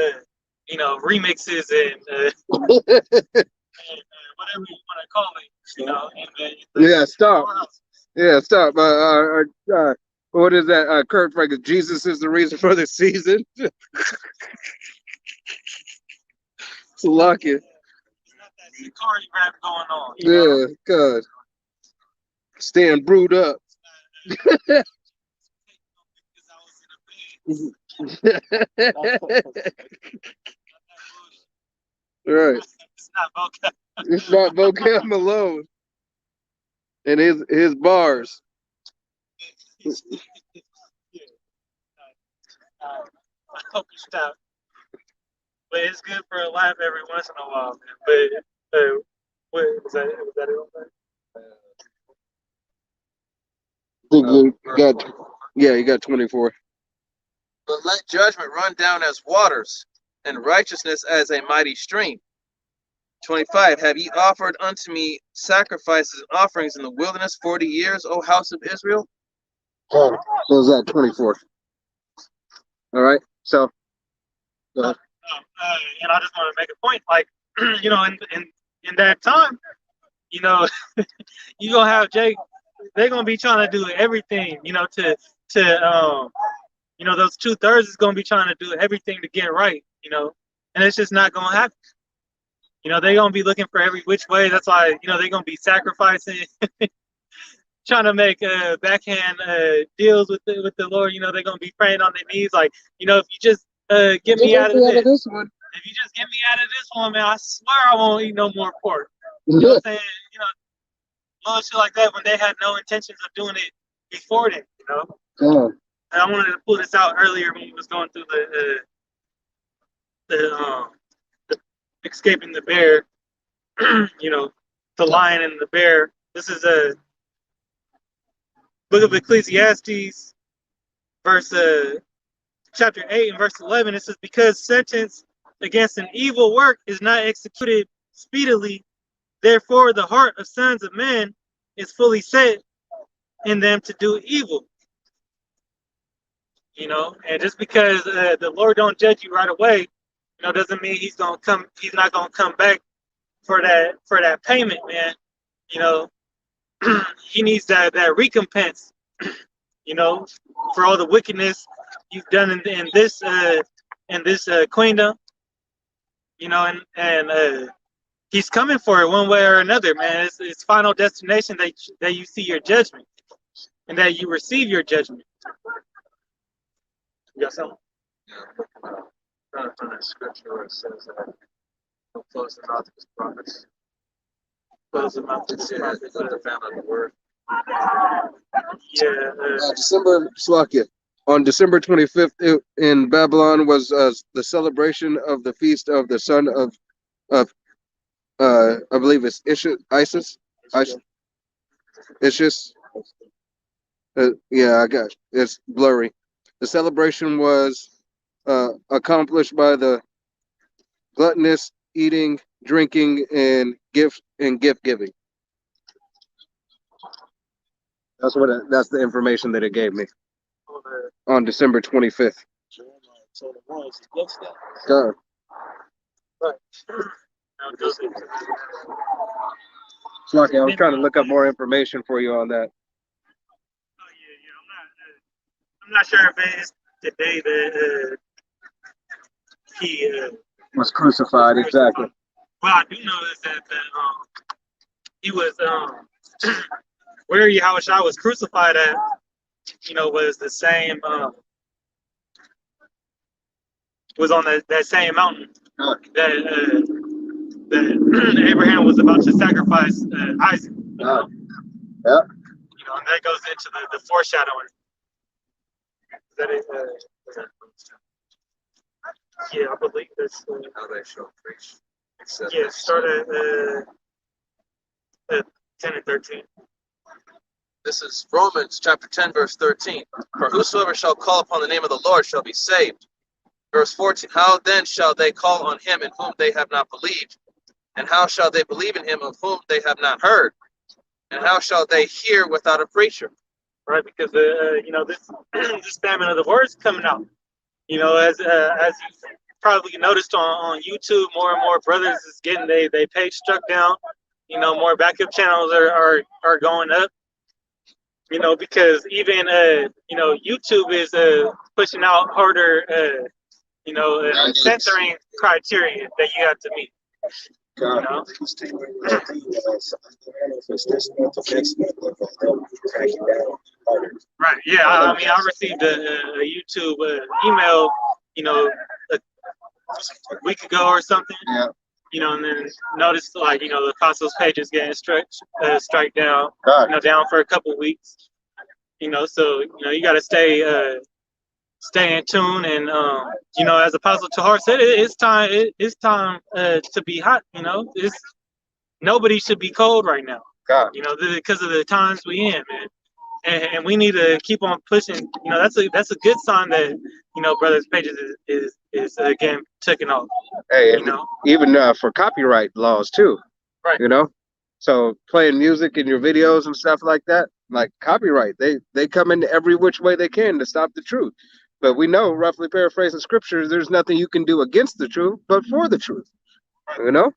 remixes and whatever you want to call it, Yeah, stop. Yeah, stop. What is that? Kurt Franklin, Jesus is the reason for the season. Salakia. It's not that Sakari rap going on. Yeah, God. Stand brewed up. Right. It's not vocab. It's not vocab Malone. And his bars. I hope you stop. But it's good for a laugh every once in a while, man. But what was that? Was that it? I think you got 24. But let judgment run down as waters, and righteousness as a mighty stream. 25, have ye offered unto me sacrifices and offerings in the wilderness 40 years, O house of Israel? What was that? 24. All right. So, go ahead. And I just want to make a point, like, in that time, you're gonna have Jake. They're gonna be trying to do everything, to those 2/3 is gonna be trying to do everything to get right, and it's just not gonna happen. They're gonna be looking for every which way. That's why, they're gonna be sacrificing. trying to make backhand deals with the Lord. You know, they're gonna be praying on their knees, like, you know, if you just get me out of this, one. if you just get me out of this one, man, I swear I won't eat no more pork. You know what I'm saying? You know, little shit like that when they had no intentions of doing it before then. You know. Yeah. And I wanted to pull this out earlier when we was going through the escaping the bear. You know, the lion and the bear. This is a book of Ecclesiastes, verse chapter 8 and verse 11. It says, because sentence against an evil work is not executed speedily, therefore the heart of sons of men is fully set in them to do evil. You know, and just because the Lord don't judge you right away, you know, doesn't mean he's not gonna come back for that payment, man. You know, he needs that recompense, you know, for all the wickedness you've done in this queendom, you know, and he's coming for it one way or another, man. It's final destination that you see your judgment and that you receive your judgment. You got something? Yeah, trying to find that scripture where it says that he'll close the mouth of his prophets. Close the mouth of his prophets. Let the family of the word. Slakia. On December 25th in Babylon was the celebration of the feast of the son of I believe it's Isis. Yeah, I got it. It's blurry. The celebration was accomplished by the gluttonous eating, drinking, and gift giving. That's the information that it gave me on December 25th. God. Lucky, I was trying to look up more information for you on that. Oh yeah. I'm not sure if it's the day that he Was crucified, exactly. Well, I do know is that he was where Yahushua was crucified at, you know, was the same was on that same mountain that Abraham was about to sacrifice Isaac. You know? Yeah. You know, and that goes into the foreshadowing. Is that it? Yeah, I believe that's. How they shall preach. Yeah, start at 10 and 13. This is Romans chapter 10, verse 13. For whosoever shall call upon the name of the Lord shall be saved. Verse 14. How then shall they call on him in whom they have not believed? And how shall they believe in him of whom they have not heard? And how shall they hear without a preacher? Right, because you know, this famine of the words coming out. You know, as you probably noticed on YouTube, more and more brothers is getting they page struck down. You know, more backup channels are going up. You know, because even you know, YouTube is pushing out harder you know, censoring criteria that you have to meet. You know? Right. Yeah. I mean, I received a YouTube email, you know, a week ago or something. Yeah. You know, and then noticed like, you know, the apostles' page is getting strike down, you know, down for a couple weeks. You know, so you know, you got to stay in tune, and you know, as Apostle Tahar said, it's time to be hot. You know, nobody should be cold right now. God. You know, because of the times we in, man. And we need to keep on pushing. You know, that's a good sign that, you know, Brothers Pages is again taking off. Hey, you know, even for copyright laws too. Right. You know, so playing music in your videos and stuff like that, like copyright, they come in every which way they can to stop the truth. But we know, roughly paraphrasing scriptures, there's nothing you can do against the truth, but for the truth. You know?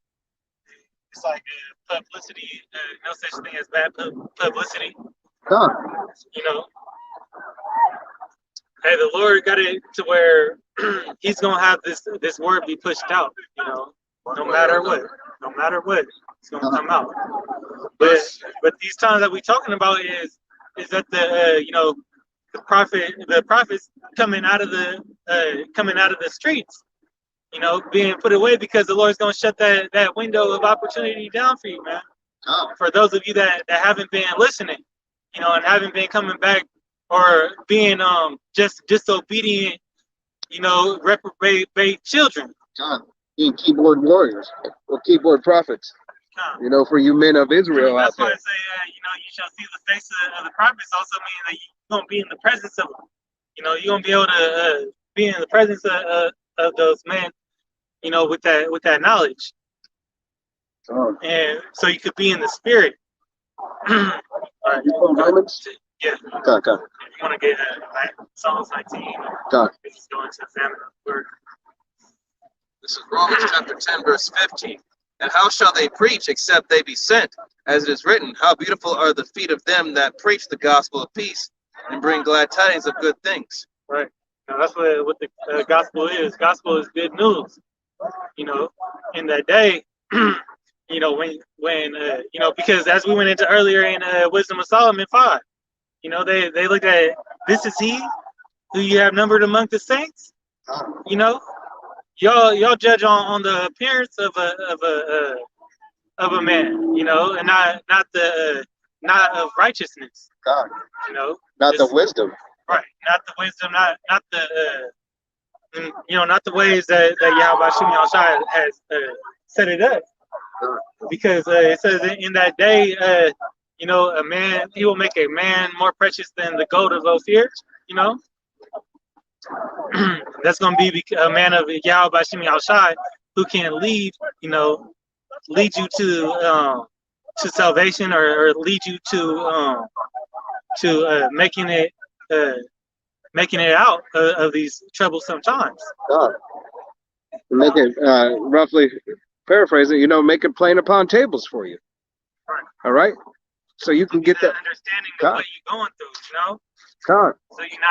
It's like publicity. No such thing as bad publicity. Huh. You know, hey, the Lord got it to where He's gonna have this word be pushed out. You know, no matter what. It's going to come out. But these times that we're talking about is that the prophets coming out of the streets, being put away because the Lord's going to shut that window of opportunity down for you, man. For those of you that haven't been listening, and haven't been coming back or being just disobedient, reprobate children. God, being keyboard warriors or keyboard prophets. For you men of Israel out That's why there. I say, you shall see the face of the prophets also means that you're going to be in the presence of them. You're going to be able to be in the presence of those men, with that knowledge. And so you could be in the spirit. All right. Romans? Yeah. Okay. You want to get Psalms 19. God. This is going to examine the word. This is Romans chapter 10, verse 15. And how shall they preach except they be sent? As it is written, how beautiful are the feet of them that preach the gospel of peace and bring glad tidings of good things. Right. Now that's what the gospel is. Gospel is good news. In that day, when because as we went into earlier in Wisdom of Solomon 5, they looked at this is he who you have numbered among the saints. Y'all judge on the appearance of a man, and not of righteousness. God. Not the wisdom. Right. Not the wisdom. Not the not the ways that Yahweh Shai has set it up. Because it says in that day, a man, he will make a man more precious than the gold of Ophir. That's going to be a man of Yahweh Shai who can lead you to salvation or lead you to making it out of these troublesome times. God. Make it roughly paraphrase it, make it plain upon tables for you. Right. All right? So you can get that understanding of what you're going through, God. So you're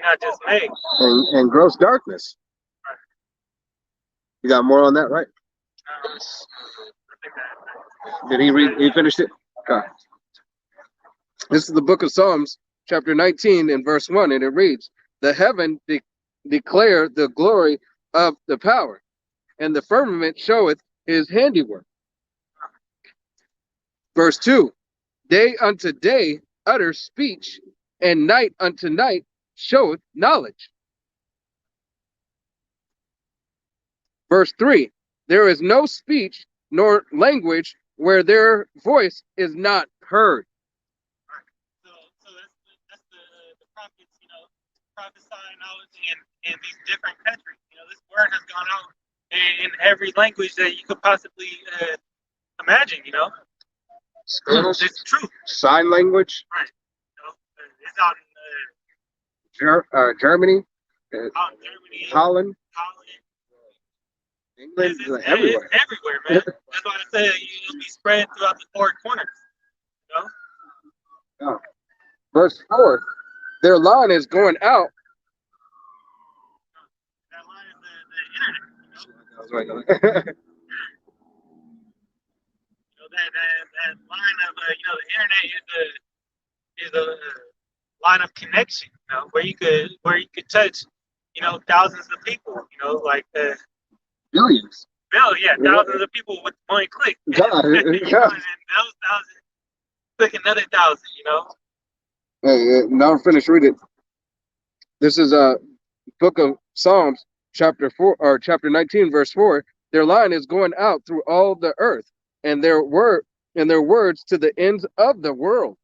not dismayed. And gross darkness. Right. You got more on that, right? Did he read? He finished it? Okay. This is the book of Psalms, chapter 19 and verse 1, and it reads, the heaven declare the glory of the power, and the firmament showeth his handiwork. Verse 2, day unto day utter speech, and night unto night showeth knowledge. Verse 3, there is no speech nor language where their voice is not heard. So that's the prophets, prophesying out in these different countries. This word has gone out in every language that you could possibly imagine. Spanish, it's true. Sign language. Right. It's out in Germany, Germany, Holland, England, it's everywhere. It's everywhere, man. That's why I said it'll be spread throughout the four corners. Oh. Verse 4, their line is going out. That line is the internet. Right. That line of the internet is a line of connection, where you could touch, thousands of people, like Billions. Thousands of people with one click. God. And those thousands click another thousand, Hey, now I'm finished reading. This is a book of Psalms, chapter 4 or chapter 19, verse 4. Their line is going out through all the earth, and their words to the ends of the world.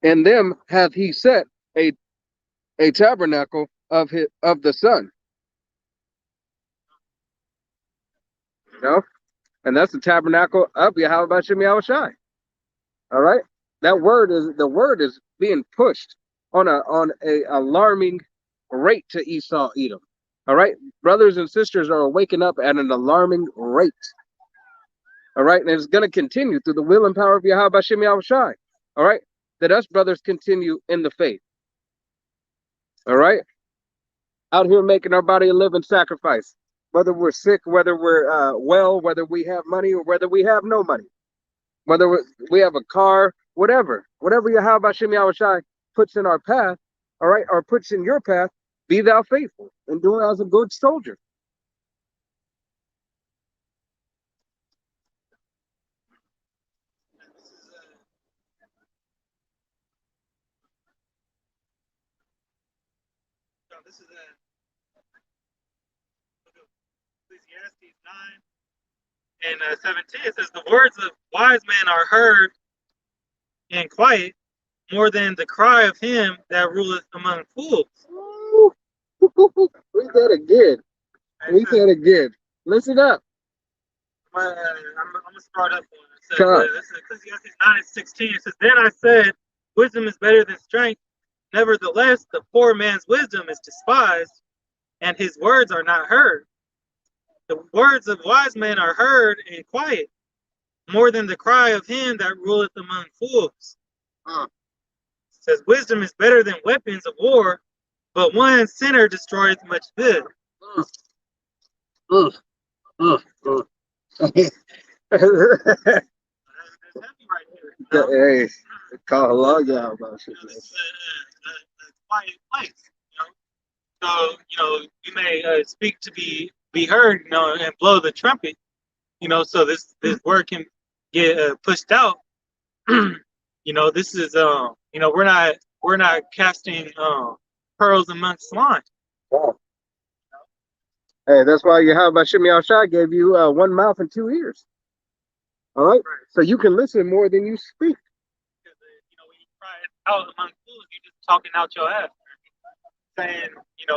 And them hath he set a tabernacle of the sun. And that's the tabernacle of Yahweh Shem Yahushai. All right, the word is being pushed on a alarming rate to Esau Edom. All right, brothers and sisters are waking up at an alarming rate. All right, and it's going to continue through the will and power of Yahweh Shem Yahushai. All right, that us brothers continue in the faith. All right, out here making our body a living sacrifice. whether we're sick, whether we're well, whether we have money or whether we have no money, whether we have a car, whatever Yahweh Shem Yahushai puts in our path, all right, or puts in your path, be thou faithful and do it as a good soldier. This is Ecclesiastes 9 and 17. It says, the words of wise men are heard in quiet more than the cry of him that ruleth among fools. Read that again. Read that again. Listen up. I'm going to start up one. It says, this is Ecclesiastes 9 and 16. It says, then I said, wisdom is better than strength. Nevertheless, the poor man's wisdom is despised, and his words are not heard. The words of wise men are heard in quiet, more than the cry of him that ruleth among fools. It says, wisdom is better than weapons of war, but one sinner destroyeth much good. Hey, call a log out about shit. It's a quiet place, So, you may speak to be heard, and blow the trumpet, so this word can get pushed out. This is we're not casting pearls amongst swine. Wow. Hey, that's why Yahweh Shem Yahushai gave you 1 mouth and 2 ears. All right, so you can listen more than you speak. Because when you cry out among fools, you're just talking out your ass, saying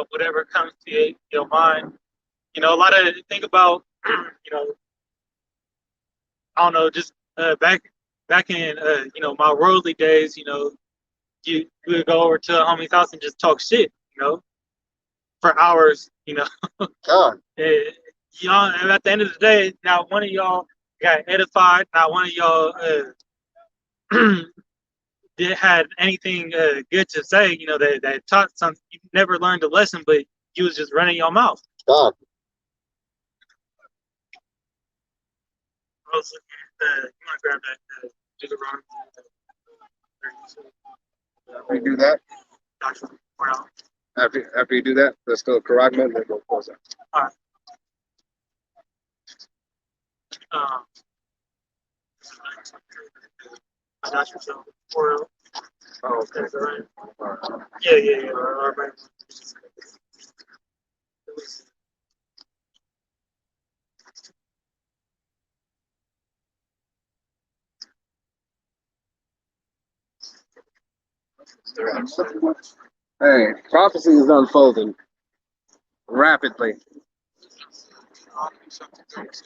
whatever comes to your mind. A lot of think about I don't know, just back in my worldly days, you would go over to a homie's house and just talk shit, for hours, God. And at the end of the day, not one of y'all got edified, not one of y'all had anything good to say, that taught something. You never learned a lesson, but you was just running your mouth. God. I was looking at, you want to grab that Deuteronomy. We do that. After you do that, let's go correct and then go close out. All right. I got yourself. Oh, okay. Right. Yeah. All right. Hey, prophecy is unfolding rapidly.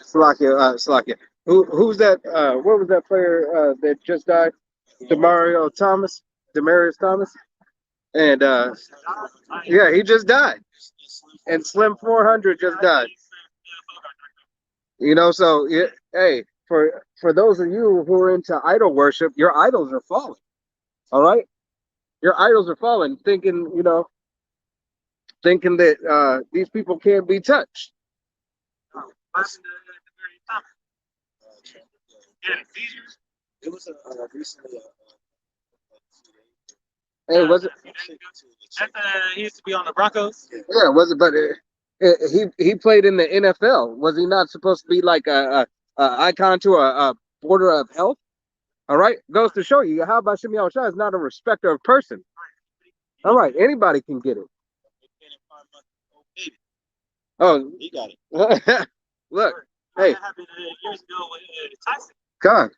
Slakia. Who's that? What was that player that just died? Demarius Thomas. And yeah, he just died. And Slim 400 just died. So yeah, hey, for those of you who are into idol worship, your idols are falling. All right, your idols are falling, thinking that these people can't be touched. It was recently. Hey, was it? He used to be on the Broncos. Yeah, was it? But he played in the NFL. Was he not supposed to be like a icon to a border of health? All right, goes to show you how about Shem Yahushua is not a respecter of person. All right, anybody can get it. Oh, He got it. Look, hey, That happened years ago with Tyson. God,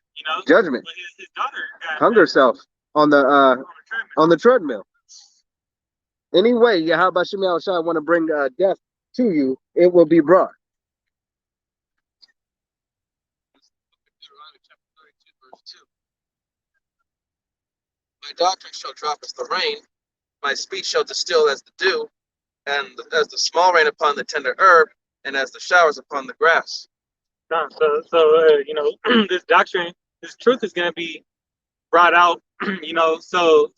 judgment, His daughter got hung herself on the treadmill. Anyway, Yahweh Shem Yahushua want to bring death to you, it will be brought. Deuteronomy chapter 32, verse 2. My doctrine shall drop as the rain, my speech shall distill as the dew, and as the small rain upon the tender herb, and as the showers upon the grass. So this doctrine, this truth is going to be brought out, so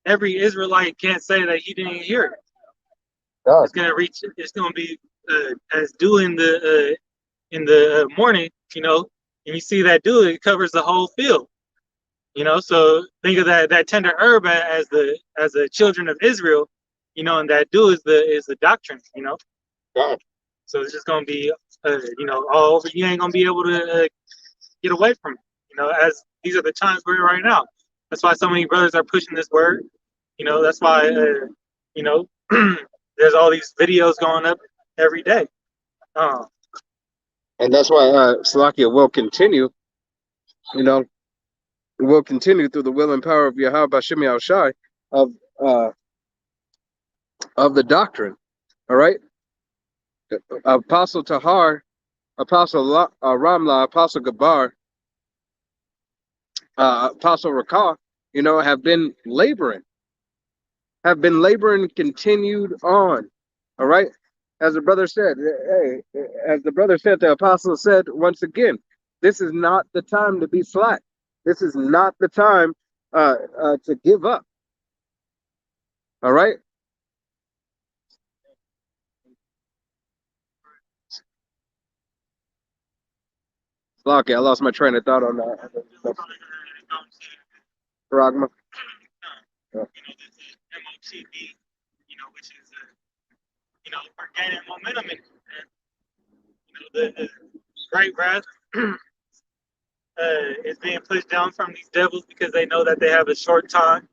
every Israelite can't say that he didn't hear it. God. It's going to reach. It's going to be as dew in the morning, you know, and you see that dew, it covers the whole field. You know, so think of that tender herb as the children of Israel, you know, and that dew is the doctrine, you know. God. So it's just gonna be, you know, all over. You ain't gonna be able to get away from it, you know. As these are the times we're in right now. That's why so many brothers are pushing this word. You know, that's why, you know, there's all these videos going up every day. And that's why Salakia will continue, you know, will continue through the will and power of Yahweh Bashim Yahushai of the doctrine. All right. Apostle Tahar, Apostle Ramla, Apostle Gabar, Apostle Rakah, you know, have been laboring, continued on. All right. As the brother said, hey, as the brother said, the apostle said once again, this is not the time to be slack. This is not the time to give up. All right. Okay, I lost my train of thought on that. Paragma. You know, this MOTB, you know, which is, you know, we're gaining momentum in, you know, the great wrath is being pushed down from these devils because they know that they have a short time,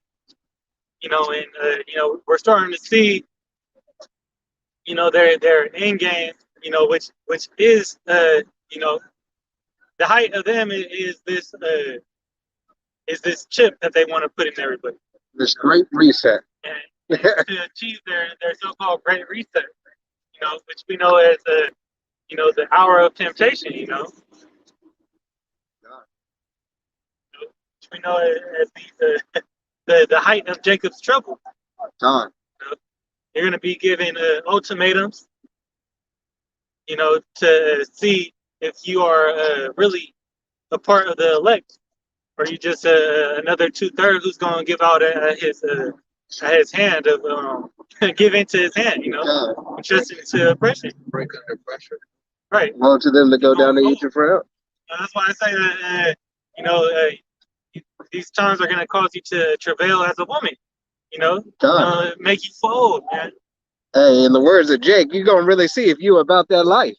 you know, and you know, we're starting to see, you know, their end game, you know, which is, you know, the height of them is this chip that they want to put in everybody. This great reset. And to achieve their so-called great reset, you know, which we know as you know, the hour of temptation, you know. Which we know as the height of Jacob's trouble. God. You know, you're going to be given ultimatums, you know, to see if you are really a part of the elect, or you just another 2/3 who's going to give out his hand of give into his hand, you know, just into oppression. Break under pressure. Right. Well, to them to go down to Egypt for help. That's why I say that you know, these times are going to cause you to travail as a woman, you know, make you fold, man. Hey, in the words of Jake, you're going to really see if you about that life.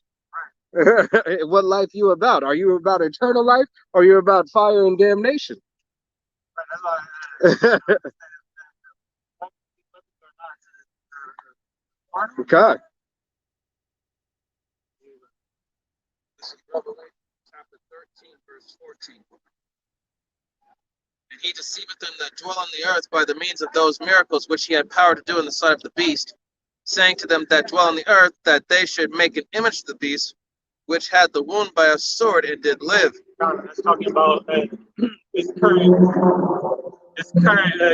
What life you about? Are you about eternal life, or you about fire and damnation? God. This is Revelation chapter 13, verse 14. And he deceiveth them that dwell on the earth by the means of those miracles which he had power to do in the sight of the beast, saying to them that dwell on the earth that they should make an image of the beast, which had the wound by a sword and did live. That's talking about this current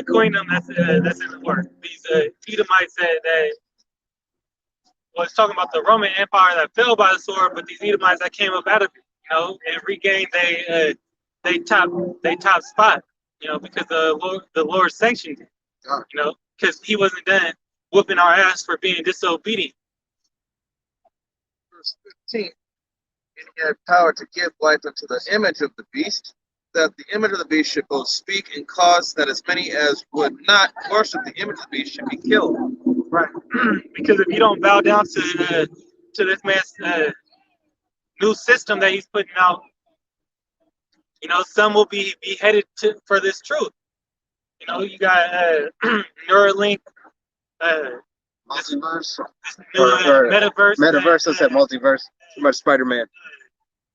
queendom that's in the work. These Edomites that was talking about the Roman Empire that fell by the sword, but these Edomites that came up out of it, you know, and regained they top spot, you know, because the Lord sanctioned it, you know, because he wasn't done whooping our ass for being disobedient. Verse 15. And he had power to give life unto the image of the beast, that the image of the beast should both speak and cause that as many as would not worship the image of the beast should be killed. Right. Because if you don't bow down to this man's new system that he's putting out, you know, some will be beheaded for this truth. You know, you got Neuralink, Multiverse. Metaverse. Metaverse, I said multiverse. Too much Spider-Man.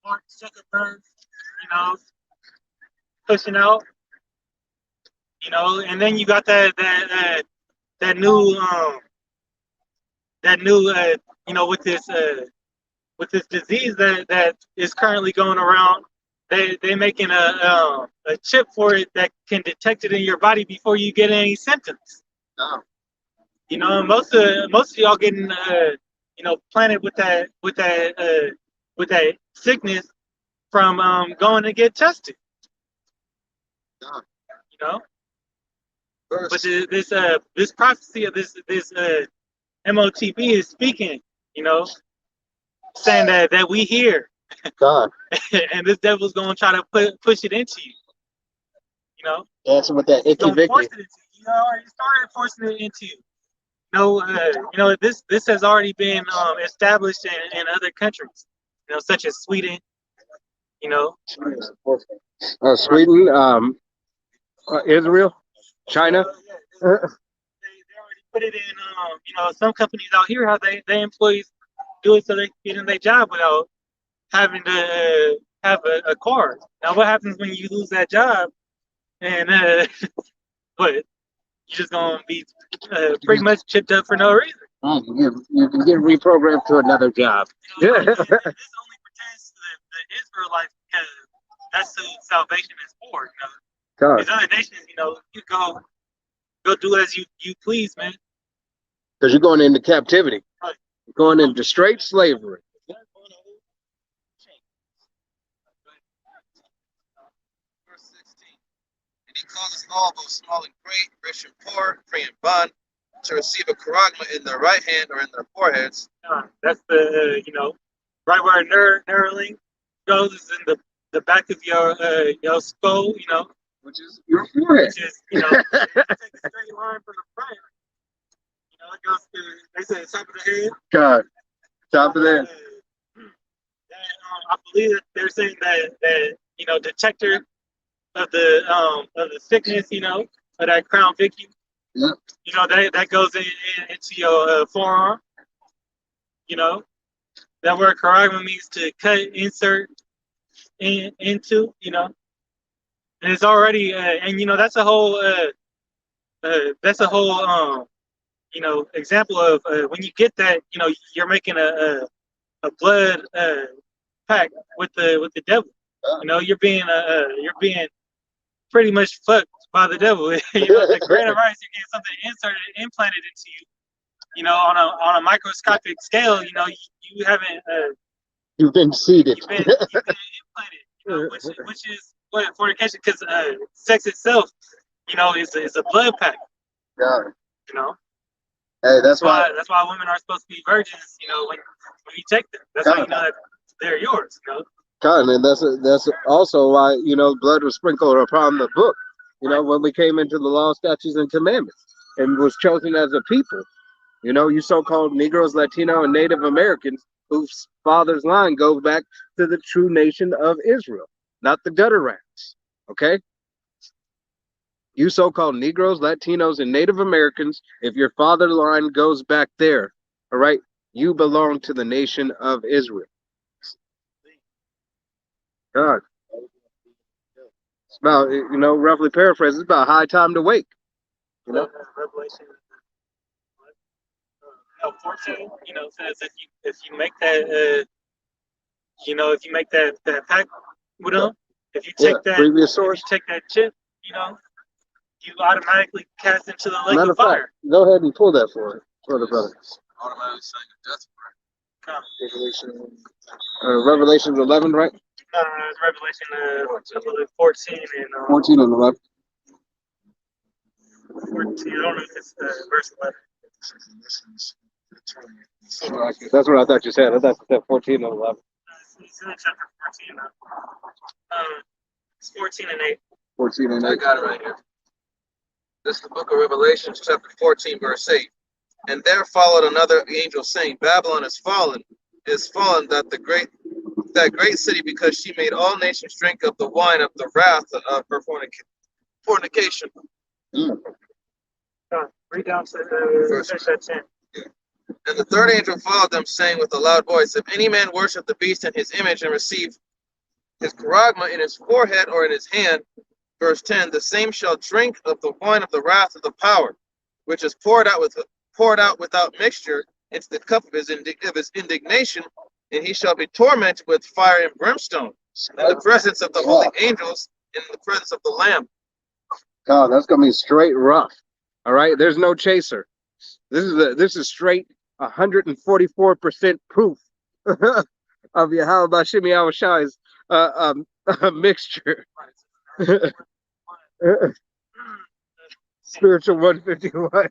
Mark Zuckerberg, you know, pushing out. You know, and then you got that new you know, with this disease that is currently going around. They making a chip for it that can detect it in your body before you get any symptoms. Oh. You know, most of y'all getting you know, planted with that sickness from going to get tested. Oh. You know, but this prophecy of this MOTB is speaking. You know, saying that we here, God, and this devil's gonna try to push it into you. You know, that's what that he's icky gonna force Vicky. it into you. You know, he started forcing it into you. This has already been established in other countries. You know, such as Sweden. You know, Sweden, Israel, China. they already put it in. Some companies out here how they employees do it so they can get in their job without having to have a card. Now, what happens when you lose that job and what? You're just gonna be pretty much chipped up for no reason. You can get reprogrammed to another job. This only pertains to the Israelites because that's who salvation is for. You know, God, these other nations, you go do as you please, man. because you're going into captivity, Right. you're going into straight slavery. Verse 16. And he causes all, both small and great, rich and poor, free and bond, to receive a charagma in their right hand or in their foreheads. That's the right where Neuralink goes is in the back of your skull. You know, Which is your forehead. which is you take a straight line from the front. You know, it goes to they say the top of the head. God, top of that. I believe that they're saying that detector of the sickness, of that crown Vicky. Yep. That goes into your forearm. You know, that word charagma means to cut, insert into. You know, and it's already that's a whole example of when you get that, you're making a blood pact with the devil. You know, you're being pretty much fucked by the devil. The greater rights, you get something implanted into you. You know, on a microscopic scale. You know, you haven't. You've been seeded. You've been implanted. You know, which is what fornication, because sex itself, is a blood pact. God. You know. Hey, that's why women are supposed to be virgins. You know, when you take them, that's God. how you know that they're yours. You know. God, and that's also why blood was sprinkled upon the book. You know, when we came into the law, statutes, and commandments, and was chosen as a people. You know, you so-called Negroes, Latino, and Native Americans, whose father's line goes back to the true nation of Israel, not the gutter rats. Okay? You so-called Negroes, Latinos, and Native Americans, if your father line goes back there, all right, you belong to the nation of Israel. God. It's about, roughly paraphrased, it's about high time to wake. You know? Revelation 14, says if you make that if you make that pact with them, if you take previous source. if you take that chip, you automatically cast into the lake Matter of fire. fact, go ahead and pull that for the brothers. Automatically signing a death warrant. Revelation 11, right? It's Revelation 14 and 14 and 11. 14. I don't know if it's verse 11. That's what I thought you said. I thought you said 14 and 11. It's in chapter 14. It's 14 and 8. 14 and 8. I got it right here. This is the book of Revelation, chapter 14, verse 8. And there followed another angel saying, Babylon is fallen, that great city, because she made all nations drink of the wine of the wrath of her fornication. Read down to verse 10. And the third angel followed them, saying with a loud voice, if any man worship the beast in his image and receive his charagma in his forehead or in his hand, verse 10, the same shall drink of the wine of the wrath of the power, which is poured out without mixture into the cup of his indignation, and he shall be tormented with fire and brimstone in the presence of the holy angels, in the presence of the Lamb. God, that's gonna be straight rough. All right, there's no chaser. This is straight 144% proof of Yahweh Shimi Awashai's mixture. Spiritual 151.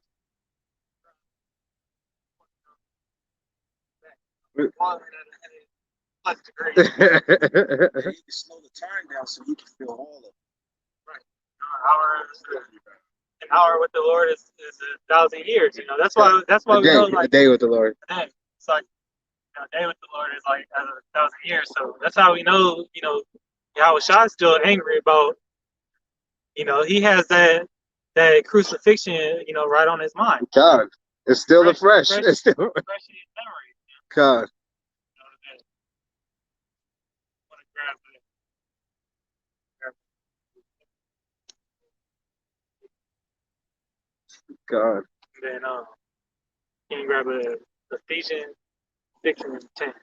plus degree. You can slow the time down so you can feel all of it. An hour with the Lord is 1,000 years. You know, that's why A we day, know a like day with the Lord. a day. It's like a day with the Lord is like 1,000 years. So that's how we know. You know, Yahweh Shah is still angry about. You know, he has that crucifixion. You know, right on his mind. God, it's still fresh. Fresh It's still in his memory. God. You know, that- wanna grab it. God. And then can you grab Ephesians 6:10?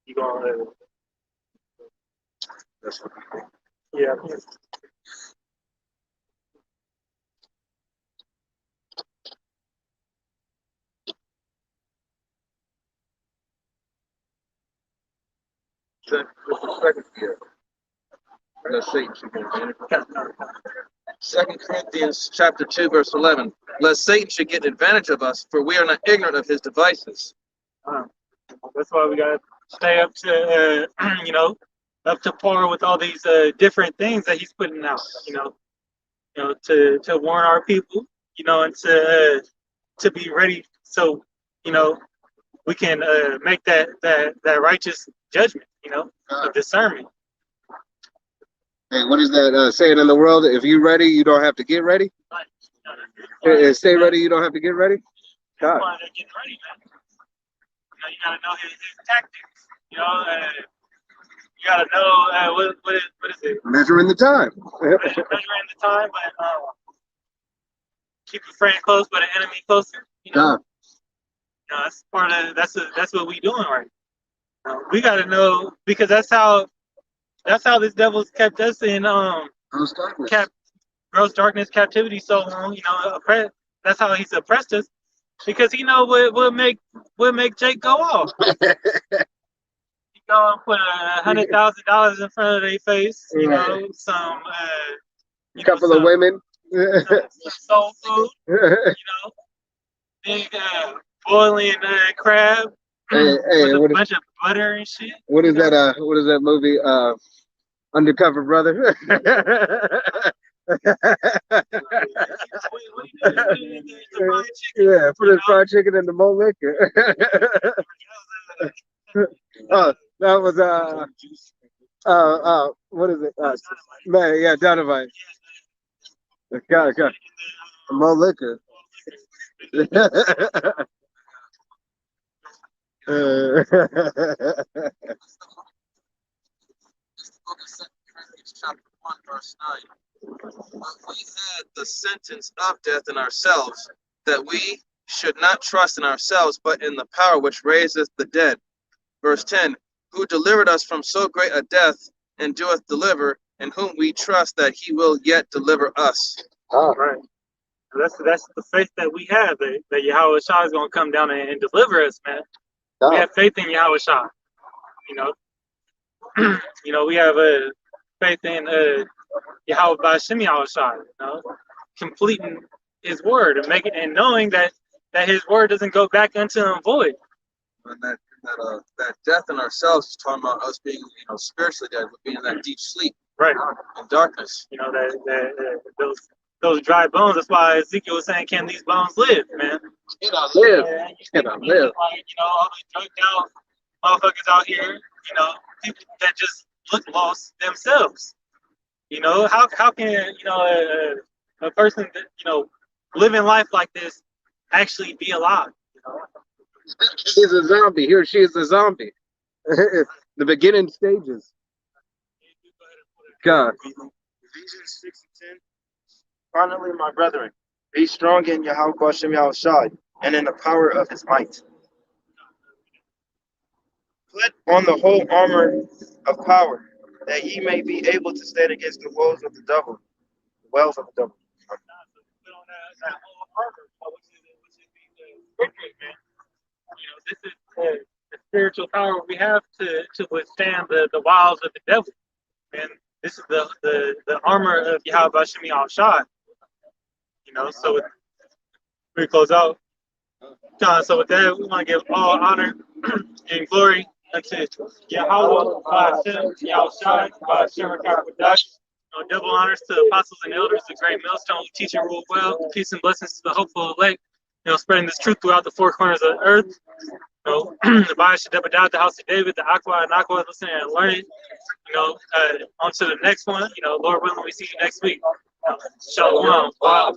You go That's what yeah. Let's see. 2 Corinthians chapter 2, verse 11. Lest Satan should get advantage of us, for we are not ignorant of his devices. That's why we gotta stay up to you know, up to par with all these different things that he's putting out. You know, to warn our people. You know, and to be ready, so you know we can make that righteous judgment. You know, of discernment. Hey, what is that saying in the world? If you're ready, you don't have to get ready. Right. Stay ready, you don't have to get ready. God. Part of getting ready, man. You know, you gotta know his tactics. You know, you gotta know what is it? Measuring the time. Measuring the time, but keep a friend close, but an enemy closer. You know, that's part of that's what we doing right now. We gotta know because that's how this devil's kept us in gross darkness captivity so long. You know, that's how he's oppressed us because he know what make Jake go off. He go and put $100,000 in front of their face. You know, some couple of women. some soul food. You know, big boiling crab. Hey, with a bunch of butter and shit. What is that? What is that movie? Undercover Brother. Yeah, put his fried chicken in the mole liquor. Oh, that was what is it? Man, yeah, Dynamite. God, mole liquor. Book of 2 Corinthians chapter 1, verse 9. But we had the sentence of death in ourselves, that we should not trust in ourselves, but in the power which raiseth the dead. Verse 10. Who delivered us from so great a death, and doeth deliver, in whom we trust that he will yet deliver us. Right. That's the faith that we have, that Yahweh Shah is going to come down and deliver us, man. We have faith in Yahweh Shah. You know, you know, we have faith in Yahweh Ba'Shem Yahweh Shah. You know, completing His word and knowing that His word doesn't go back unto Him void. And that death in ourselves is talking about us being, spiritually dead, being in that deep sleep, right, in darkness. You know that those dry bones. That's why Ezekiel was saying, "Can these bones live, man?" Live. Like, all these drugged out motherfuckers out here. You know, people that just look lost themselves. You know, how can a person that living life like this actually be alive? You know? She's a zombie. He or she is a zombie. The beginning stages. God. Ephesians 6:10. Finally, my brethren, be strong in Yahweh Hashem Yahushai, and in the power of his might. Put on the whole armor of power, that ye may be able to stand against the woes of the devil. The wells of the devil. Put on that whole armor, which is the scriptures, man. You know, this is the spiritual power we have to withstand the wiles of the devil. And this is the armor of Yahweh Bashimi al-Shad. You know, so we close out. So with that, we want to give all honor and glory unto Yahweh, Hashem, Yahushai, Hashem, double honors to the apostles and elders, the great millstone who teach and rule well. Peace and blessings to the hopeful elect, spreading this truth throughout the four corners of the earth. The Bible should never doubt the house of David, the Aqua and Aqua listening and learning. On to the next one. Lord willing, we see you next week. Shalom. Wow.